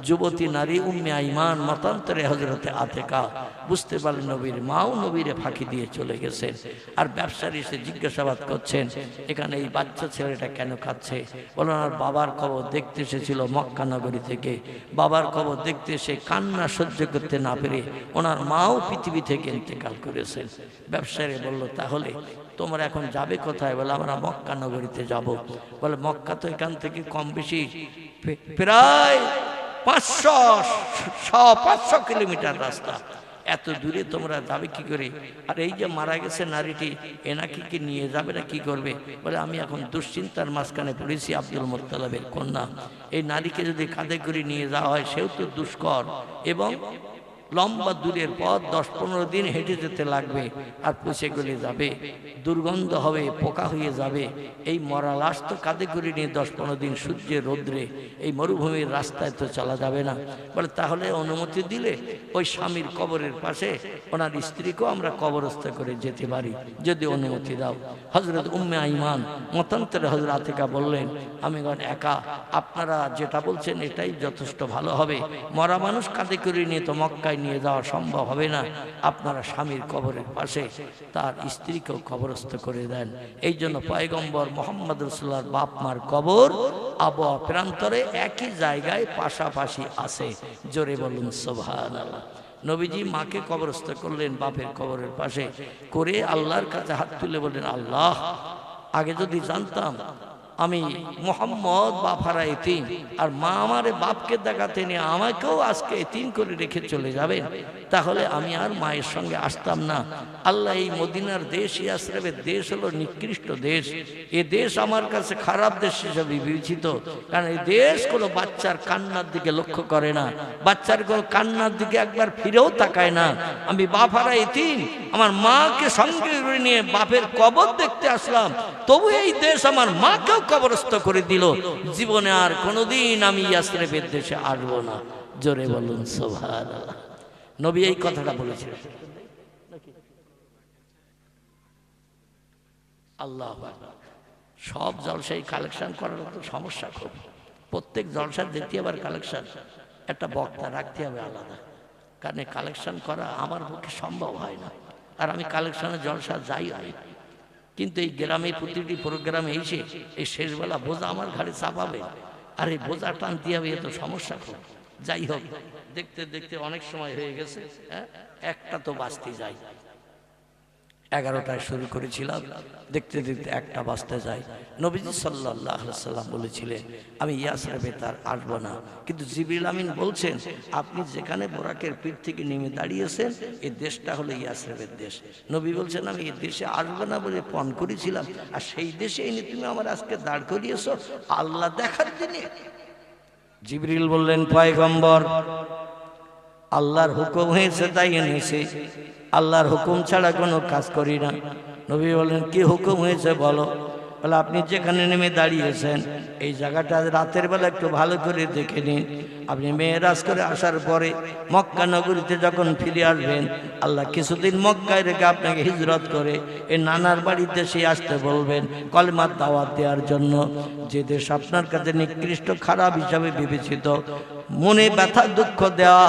যুবতী নারী উম্মে আইমান মতান্তরে হযরতে আতেকা বুঝতে পারলেন নবীর মাও নবীরে ফাঁকি দিয়ে চলে গেছেন। আর ব্যবসায়ী এসে জিজ্ঞাসাবাদ করছেন, এখানে এই বাচ্চা ছেলেটা কেন কাঁদছে? বলেন আর বাবার কবর দেখতে এসেছিল মক্কা নগরী থেকে, বাবার কবর দেখতে এসে কান্না সহ্য করতে না পেরে ওনার মাও পৃথিবী থেকে ইন্তেকাল করেছেন। ব্যবসায়ী বলল, তাহলে তোমরা এখন যাবে কোথায়? বলে আমরা মক্কা নগরীতে যাব। বলে মক্কা তো এখান থেকে কম বেশি প্রায় 500 কিলোমিটার রাস্তা, এত দূরে তোমরা যাবে কি করে? আর এই যে মারা গেছে নারীটি, এনাকে কি নিয়ে যাবে না কি করবে? বলে আমি এখন দুশ্চিন্তার মাঝখানে পড়েছি, আব্দুল মুত্তালিবের কন্যা, এই নারীকে যদি কাঁধে করে নিয়ে যাওয়া হয় সেও তো দুষ্কর এবং লম্বা দূরের পথ, 10-15 দিন হেঁটে যেতে লাগবে, আর পুষে গলে যাবে, দুর্গন্ধ হবে, পোকা হয়ে যাবে। এই মরা লাশ তো কাঁধে করে নিয়ে 10-15 দিন সূর্যের রৌদ্রে এই মরুভূমির রাস্তায় তো চলা যাবে না। বলে তাহলে অনুমতি দিলে ওই স্বামীর কবরের পাশে ওনার স্ত্রীকেও আমরা কবরস্থ করে যেতে পারি, যদি অনুমতি দাও। হযরত উম্মে আইমান মতান্তরে হযরত আতিকা বললেন, আমি একা, আপনারা যেটা বলছেন এটাই যথেষ্ট ভালো হবে, মরা মানুষ কাঁধে করে নিয়ে তো মক্কায় নিয়ে যাওয়া সম্ভব হবে না, আপনারা স্বামীর কবরের পাশে তার স্ত্রীকেও কবরস্থ করে দেন। এই জন্য পয়গম্বর মুহাম্মদ রাসূলুল্লাহর বাপ মার কবর আবহাওয়া প্রান্তরে একই জায়গায় পাশাপাশি আছে। জোরে বলুন সুবহানাল্লাহ। নবীজি মাকে কবরস্থ করলেন বাপের কবরের পাশে করে, আল্লাহর কাছে হাত তুলে বললেন, আল্লাহ আগে যদি জানতাম আমি মুহাম্মদ বাপারা এতিম, আর মা আমারে বাপকে দেখাতে নিয়ে আমাকেও আজকে এতিম করে রেখে চলে যাবেন, তাহলে আমি আর মায়ের সঙ্গে আসতাম না। আল্লাহ এই মদিনার দেশ, ইয়াসরিবের দেশ হলো নিকৃষ্ট দেশ, এ দেশ আমার কাছে খারাপ দেশ হিসেবে বিবেচিত, কারণ এই দেশ কোনো বাচ্চার কান্নার দিকে লক্ষ্য করে না, বাচ্চার কোনো কান্নার দিকে একবার ফিরেও তাকায় না। আমি বাপারা এতিম, আমার মাকে সঙ্গে করে নিয়ে বাপের কবর দেখতে আসলাম, তবু এই দেশ আমার মাকেও কবরস্থ করে দিল, জীবনে আর কোনোদিন আমি ইয়াসরিবের দেশে আসবো না। জোরে বলুন সুবহানাল্লাহ। নবী এই কথাটা বলেছিলেন। আল্লাহু আকবার। সব জলসায় কালেকশন করার তো সমস্যা খুব, প্রত্যেক জলসার দেখতে আবার কালেকশন, একটা বক্তা রাখতে হবে আলাদা, কারণ কালেকশন করা আমার পক্ষে সম্ভব হয় না, আর আমি কালেকশনের জলসা যাই হয়, কিন্তু এই গ্রামে প্রতিটি প্রোগ্রামে এসে এই শেষবেলা বোঝা আমার ঘাড়ে চাপাবে, আর এই বোঝা টানতে হবে, এ তো সমস্যা খুব। যাই হোক, দেখতে দেখতে অনেক সময় হয়ে গেছে, একটা তো বাঁচতে যায়, 11টায় শুরু করেছিলাম, দেখতে দেখতে একটা বাজতে যায়। নবীজি সাল্লাল্লাহু আলাইহি সাল্লাম বলেছিলেন, আমি ইয়াসরিবে তার আসবো না, কিন্তু জিবরিল আমিন বলছেন, আপনি যেখানে বোরাকের পিঠ থেকে নেমে দাঁড়িয়েছেন এই দেশটা হলো ইয়াসরিবের দেশ। নবী বলছেন, আমি এই দেশে আসবো না বলে পণ করেছিলাম, আর সেই দেশে এনে তুমি আমার আজকে দাঁড় করিয়েছো আল্লাহ দেখার দিনে। জিবরিল বললেন, পয়গম্বর আল্লাহর হুকুম হয়েছে তাই এনেছে, আল্লাহর হুকুম ছাড়া কোনো কাজ করি না। নবী বললেন, কি হুকুম হয়েছে বলো? বলে, আপনি যেখানে নেমে দাঁড়িয়েছেন এই জায়গাটা রাতের বেলা একটু ভালো করে দেখে নিন। আপনি মেরাজ করে আসার পরে মক্কা নগরীতে যখন ফিরে আসবেন, আল্লাহ কিছুদিন মক্কায় রেখে আপনাকে হিজরত করে এই নানার বাড়িতে সে আসতে বলবেন কলেমার দাওয়াত দেওয়ার জন্য। যে দেশ আপনার কাছে নিকৃষ্ট খারাপ হিসাবে বিবেচিত, মনে ব্যথা দুঃখ দেওয়া,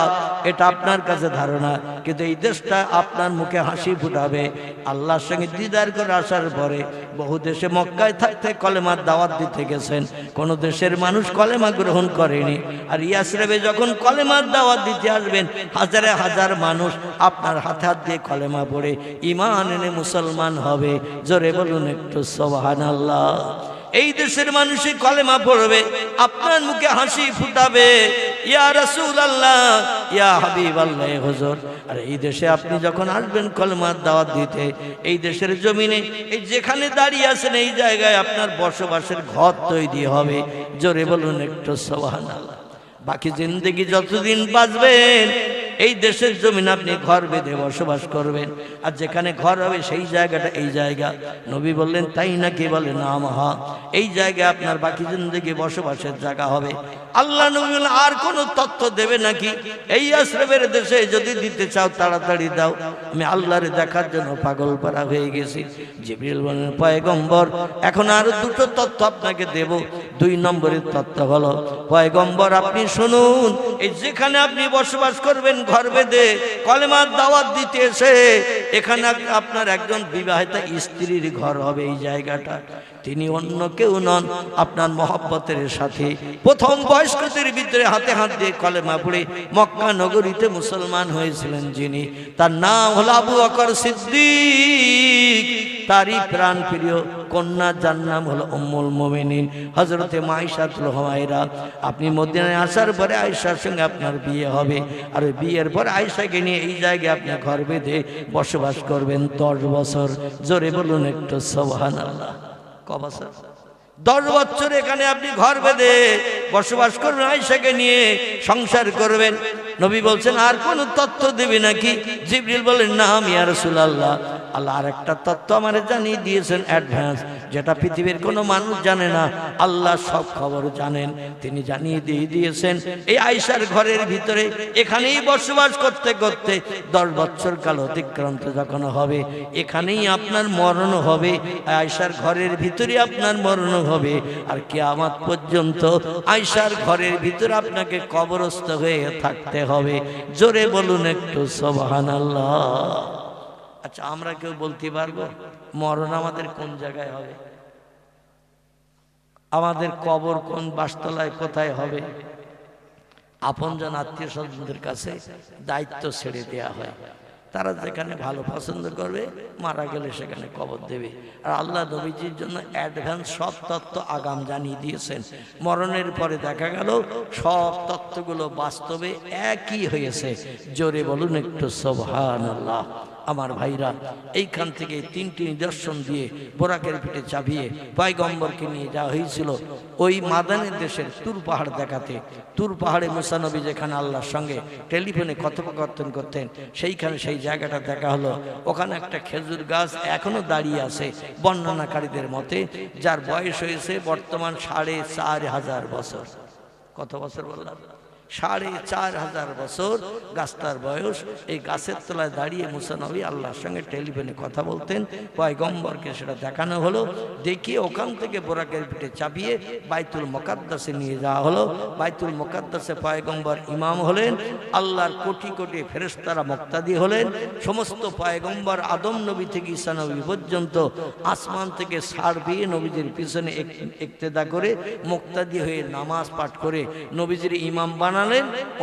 এটা আপনার কাছে ধারণা। কিন্তু এই দেশটা আপনার মুখে হাসি ফুটাবে। আল্লাহর সঙ্গে দিদার করে আসার পরে বহু দেশে মক্কায় থাকতে কলেমার দাওয়াত দিতে গেছেন, কোন দেশের মানুষ কলেমা গ্রহণ করেনি। আর ইয়াসরিবে যখন কলেমার দাওয়াত দিতে আসবেন, হাজারে হাজার মানুষ আপনার হাতে হাত দিয়ে কলেমা পড়ে ঈমান এনে মুসলমান হবে। জোরে বলুন একটু সুবহানাল্লাহ। এই দেশের মানুষই কলেমা পড়বে, আপনার মুখে হাসি ফুটাবে, ইয়া রাসূলুল্লাহ, ইয়া হাবিবাল্লাহ, হুজুর। আর এই দেশে আপনি যখন আসবেন কলেমার দাওয়াত দিতে, এই দেশের জমিনে এই যেখানে দাঁড়িয়ে আছেন এই জায়গায় আপনার বসবাসের ঘর তৈরি হবে। জোরে বলুন একটু সুবহানাল্লাহ। বাকি জিন্দেগি যতদিন বাঁচবেন এই দেশের জমিন আপনি ঘর বেঁধে বসবাস করবেন। আর যেখানে ঘর হবে সেই জায়গাটা এই জায়গা। নবী বললেন তাই নাকি? বলে না মহা, এই জায়গায় আপনার বাকি জিন্দেগি বসবাসের জায়গা হবে। আল্লাহ নবী বললেন আর কোনো তথ্য দেবে নাকি? এই ইয়াসরিবের দেশে যদি দিতে চাও তাড়াতাড়ি দাও, আমি আল্লাহর দেখার জন্য পাগল পারা হয়ে গেছি। জিবরিল বলেন পয়গম্বর এখন আরো দুটো তথ্য আপনাকে দেব। 2 নম্বরের তথ্য হলো পয়গম্বর আপনি শুনুন, এই যেখানে আপনি বসবাস করবেন ঘর বেঁধে কলেমার দাওয়াত দিতে এসে, এখানে আপনার একজন বিবাহিতা স্ত্রীর ঘর হবে। এই জায়গাটা তিনি অন্য কেউ নন, আপনার মহব্বতের সাথে প্রথম বয়স্কদের ভিতরে হাতে হাত দিয়ে কলেমা পড়ে মক্কা নগরীতে মুসলমান হয়েছিলেন যিনি, তার নাম হলো আবু বকর সিদ্দিক। তারই প্রাণ প্রিয় কন্যা যার নাম হলো উম্মুল মুমিনিন হযরতে মাইশাতুল হুমায়রা। আপনি মদিনায় আসার পরে আয়েশার সঙ্গে আপনার বিয়ে হবে, আর ওই বিয়ের পর আয়েশাকে নিয়ে এই জায়গায় আপনি ঘর বেঁধে বসবাস করবেন 10 বছর। জোরে বলুন একটু সুবহানাল্লাহ। ক বছর? 10 বছর এখানে আপনি ঘর বেঁধে বসবাস করবেন, আয়েশাকে নিয়ে সংসার করবেন। নবী বলছেন আর কোন তথ্য দেবে নাকি? জিবরিল বলেন না ইয়া রাসূলুল্লাহ, আল্লাহ আরেকটা তথ্য আমারে জানিয়ে দিয়েছেন অ্যাডভান্স, যেটা পৃথিবীর কোনো মানুষ জানে না। আল্লাহ সব খবর জানেন, তিনি জানিয়ে দিয়েছেন এই আয়েশার ঘরের ভিতরে এখানেই বসবাস করতে করতে 10 বছর কাল অতিক্রান্ত যখন হবে, এখানেই আপনার মরণ হবে। আয়েশার ঘরের ভিতরে আপনার মরণ হবে। আর কিয়ামত পর্যন্ত আয়েশার ঘরের ভিতরে আপনাকে কবরস্থ হয়ে থাকতে হবে। জোরে বলুন একটু সুবহানাল্লাহ। আচ্ছা আমরা কেউ বলতে পারবো মরণ আমাদের কোন জায়গায় হবে? আমাদের কবর কোন বাসতলায় কোথায় হবে? আপনজন আত্মীয় স্বজনদের কাছে দায়িত্ব ছেড়ে দেয়া হয়। তারা যেখানে ভালো পছন্দ করবে, মারা গেলে সেখানে কবর দেবে। আর আল্লাহ নবীজির জন্য অ্যাডভান্স সব তথ্য আগাম জানিয়ে দিয়েছেন। মরণের পরে দেখা গেল সব তথ্যগুলো বাস্তবে একই হয়েছে। জোরে বলুন একটু সুবহানাল্লাহ। আমার ভাইরা, এইখান থেকে 3টি নিদর্শন দিয়ে বোরাকের পিঠে চাপিয়ে পয়গম্বরকে নিয়ে যাওয়া হয়েছিল ওই মাদানের দেশের তুর পাহাড় দেখাতে। তুর পাহাড়ে মুসা নবী যেখানে আল্লাহর সঙ্গে টেলিফোনে কথোপকথন করতেন, সেইখানে সেই জায়গাটা দেখা হলো। ওখানে একটা খেজুর গাছ এখনো দাঁড়িয়ে আছে বর্ণনাকারীদের মতে, যার বয়স হয়েছে বর্তমান 4500 বছর। কত বছর বললাম? 4500 বছর গাছটার বয়স। এই গাছের তলায় দাঁড়িয়ে মুসা নবী আল্লাহর সঙ্গে টেলিফোনে কথা বলতেন। পয়গম্বরকে সেটা দেখানো হলো। দেখিয়ে ওখান থেকে বোরাকের পিঠে চাপিয়ে বাইতুল মুকাদ্দাসে নিয়ে যাওয়া হলো। বাইতুল মুকাদ্দাসে পয়গম্বর ইমাম হলেন, আল্লাহর কোটি কোটি ফেরেশতারা মুক্তাদি হলেন। সমস্ত পয়গম্বর আদম নবী থেকে ঈসা নবী পর্যন্ত আসমান থেকে ছাড় দিয়ে নবীজির পিছনে ইক্তেদা করে মুক্তাদি হয়ে নামাজ পাঠ করে নবীজির ইমাম বানালেন।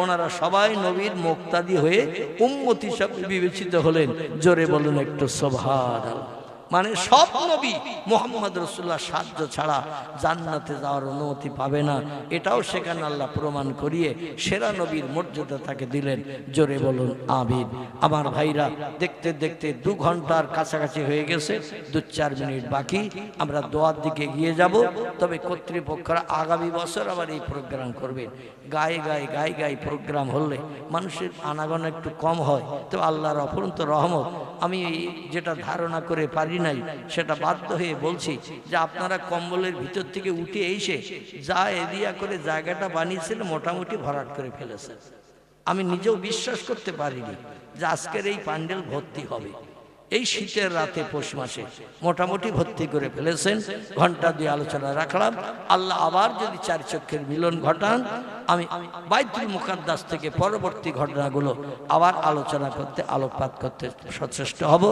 ওনারা সবাই নবীর মুক্তাদি হয়ে উম্মত হিসেবে বিবেচিত হলেন। জোরে বলুন একটু সুবহানাল্লাহ। মানে সব নবী মুহাম্মদ রাসূলুল্লাহ সাহায্য ছাড়া জান্নাতে যাওয়ার অনুমতি পাবে না। এটাও সেখানে আল্লাহ প্রমাণ করিয়ে সেরা নবীর মর্যাদা তাকে দিলেন। জোরে বলুন আমিন। আমার ভাইরা, দেখতে দেখতে 2 ঘন্টার কাছাকাছি হয়ে গেছে, 2-4 মিনিট বাকি। আমরা দোয়ার দিকে গিয়ে যাব। তবে কর্তৃপক্ষরা আগামী বছর আবার এই প্রোগ্রাম করবেন। গায়ে প্রোগ্রাম হলে মানুষের আনাগোনা একটু কম হয়, তো আল্লাহর অফুরন্ত রহমত। আমি যেটা ধারণা করে পারি নাই সেটা বাধ্য হয়ে বলছি যে আপনারা কম্বলের ভিতর থেকে উঠে এসে যা এরিয়া করে জায়গাটা বানিয়েছিল মোটামুটি ভরাট করে ফেলেছে। আমি নিজেও বিশ্বাস করতে পারিনি যে আজকের এই প্যান্ডেল ভর্তি হবে। এই শীতের রাতে পৌষ মাসে মোটামুটি ভর্তি করে ফেলেছেন। ঘন্টা দিয়ে আলোচনা রাখলাম। আল্লাহ আবার যদি চার চক্ষের মিলন ঘটান, আমি বাইতুল মুকাদ্দাস থেকে পরবর্তী ঘটনাগুলো আবার আলোচনা করতে, আলোকপাত করতে সচেষ্ট হব।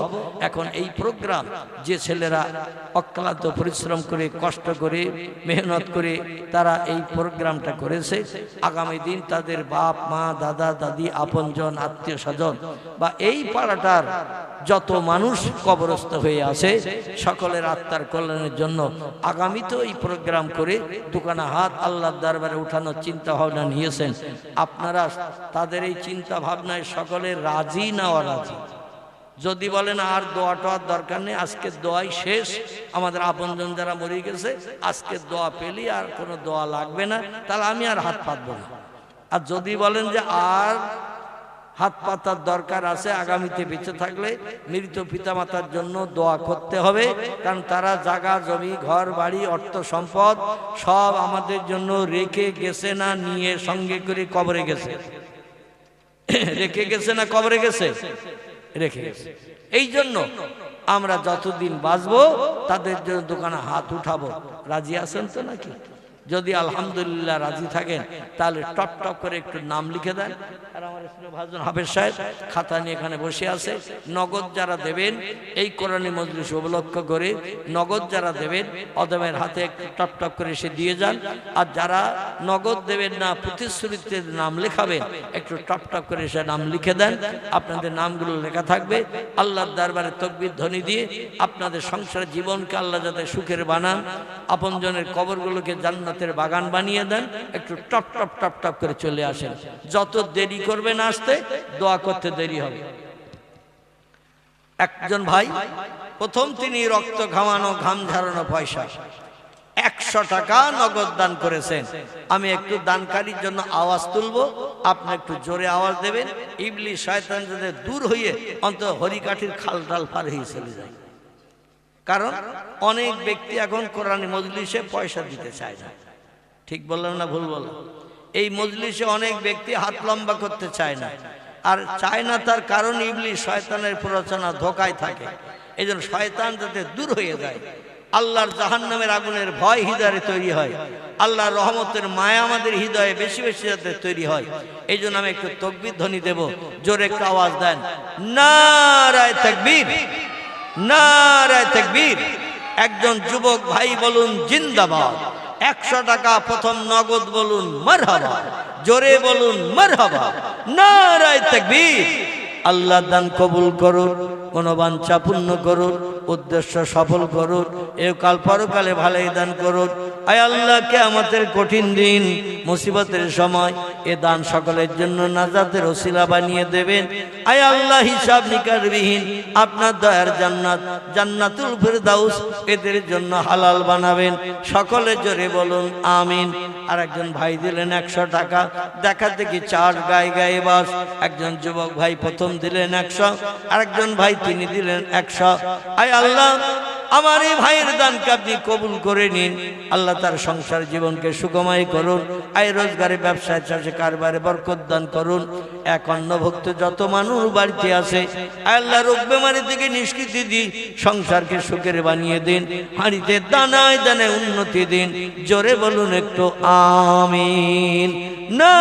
এখন এই প্রোগ্রাম যে ছেলেরা অক্লান্ত পরিশ্রম করে, কষ্ট করে, মেহনত করে তারা এই প্রোগ্রামটা করেছে, আগামী দিন তাদের বাপ মা, দাদা দাদি, আপনজন, আত্মীয় স্বজন বা এই পাড়াটার যত মানুষ কবরস্থ হয়ে আছে সকলের আত্মার কল্যাণের জন্য আগামীতেও এই প্রোগ্রাম করে দুখানা হাত আল্লাহর দরবারে উঠানোর চিন্তা ভাবনা নিয়েছেন। আপনারা তাদের এই চিন্তা ভাবনায় সকলে রাজি না অরাজি? যদি বলেন আর দোয়া টোয়ার দরকার নেই, আজকের দোয়াই শেষ, আমাদের আপনজন যারা মরে গেছে আজকের দোয়া পেলি আর কোনো দোয়া লাগবে না, তাহলে আমি আর হাত পাতবো না। আর যদি বলেন যে আর হাত পাতার দরকার আছে, আগামীতে বেঁচে থাকলে মৃত পিতামাতার জন্য দোয়া করতে হবে, কারণ তারা জায়গা জমি, ঘর বাড়ি, অর্থ সম্পদ সব আমাদের জন্য রেখে গেছে না নিয়ে সঙ্গে করে কবরে গেছে? রেখে গেছে না কবরে গেছে? রেখে গেছে। এই জন্য আমরা যতদিন বাঁচবো তাদের জন্য দোকানে হাত উঠাবো। রাজি আছেন তো নাকি? যদি আলহামদুলিল্লাহ রাজি থাকেন তাহলে টপ টপ করে একটু নাম লিখে দেন। আর আমার ভাজন হাফেজ সাহেব খাতা নিয়ে এখানে বসে আছে। নগদ যারা দেবেন এই কোরআনী মজলিস উপলক্ষ করে নগদ যারা দেবেন অদমের হাতে একটু টপ টপ করে সে দিয়ে যান। আর যারা নগদ দেবেন না, প্রতিশ্রুতিতে নাম লেখাবেন, একটু টপ টপ করে সে নাম লিখে দেন। আপনাদের নামগুলো লেখা থাকবে। আল্লাহর দরবারে তাকবীর ধ্বনি দিয়ে আপনাদের সংসার জীবনকে আল্লাহ যাতে সুখের বানান, আপনজনের কবরগুলোকে জান্নাতের বাগান বানিয়ে দেন। একটু টপ টপ টপ টপ করে চলে আসেন। যত দেরি করবেন আসতে, দোয়া করতে দেরি হবে। একজন ভাই প্রথম তিনি রক্ত ঘামানো, ঘাম ঝরানো পয়সা 100 টাকা নগদ দান করেছেন। আমি একটু দানকারীর জন্য আওয়াজ তুলবো, আপনি একটু জোরে আওয়াজ দেবেন। ইবলিস শয়তান যাতে দূর হয়ে অন্তত হরিকাঠির খাল ডাল পার হয়ে চলে যায়। কারণ অনেক ব্যক্তি এখন কোরআনী মজলিসে পয়সা দিতে চায় না। ঠিক বললাম না ভুল বললাম? এই মজলিসে অনেক ব্যক্তি হাত লম্বা করতে চায় না। আর চায় না তার কারণ ইবলিস শয়তানের প্ররোচনা, ধোকায় থাকে। এই জন্য শয়তান যাতে দূর হয়ে যায়, আল্লাহর জাহান্নামের আগুনের ভয় হৃদয়ে তৈরি হয়, আল্লাহর রহমতের মায়া আমাদের হৃদয়ে বেশি বেশি যাতে তৈরি হয়। এই জন্য আমি একটু তাকবীর ধ্বনি দেব। জোরে একটু আওয়াজ দেন, নারায়ে তাকবীর, নারায়ে তাকবীর। একজন যুবক ভাই বলুন জিন্দাবাদ। 100 টাকা প্রথম নগদ বলুন মারহাবা, জোরে বলুন মারহাবা, নারায়ে তাকবীর। আল্লাহ দান কবুল করুন, মনোবাঞ্ছা পূর্ণ করুন, উদ্দেশ্য সফল করুন, একাল পরকালে ভালোই দান করুন। আয় আল্লাহ, কিয়ামতের কঠিন দিন, মুসিবতের সময় এ দান সকলের জন্য নাজাতের ওসিলা বানিয়ে দেবেন। আয় আল্লাহ, হিসাব নিকাশবিহীন আপনার দয়ার জান্নাত, জান্নাতুল ফেরদাউস এদের জন্য হালাল বানাবেন। সকলে জোরে বলুন আমিন। আর একজন ভাই দিলেন 100 টাকা। দেখা দেখি 4 গায়ে গায়ে বাস। একজন যুবক ভাই প্রথম দিলেন 100, আরেকজন ভাই তিনি দিলেন 100। আয় আল্লাহ, আমার এই ভাইয়ের দানকে আপনি কবুল করে নিন। আল্লাহ তার সংসার জীবনকে সুগময় করুন। আয় রোজগারে, ব্যবসায়, চাষে, কারবারে বরকত দান করুন। এক অন্নভুক্ত যত মানুষ বাড়িতে আছে আয় আল্লাহ, রোগ বেমারি থেকে নিষ্কৃতি দিন, সংসারকে সুখের বানিয়ে দিন, হাঁড়িতে দানায় দানায় উন্নতি দিন। জোরে বলুন একটু আমিন। না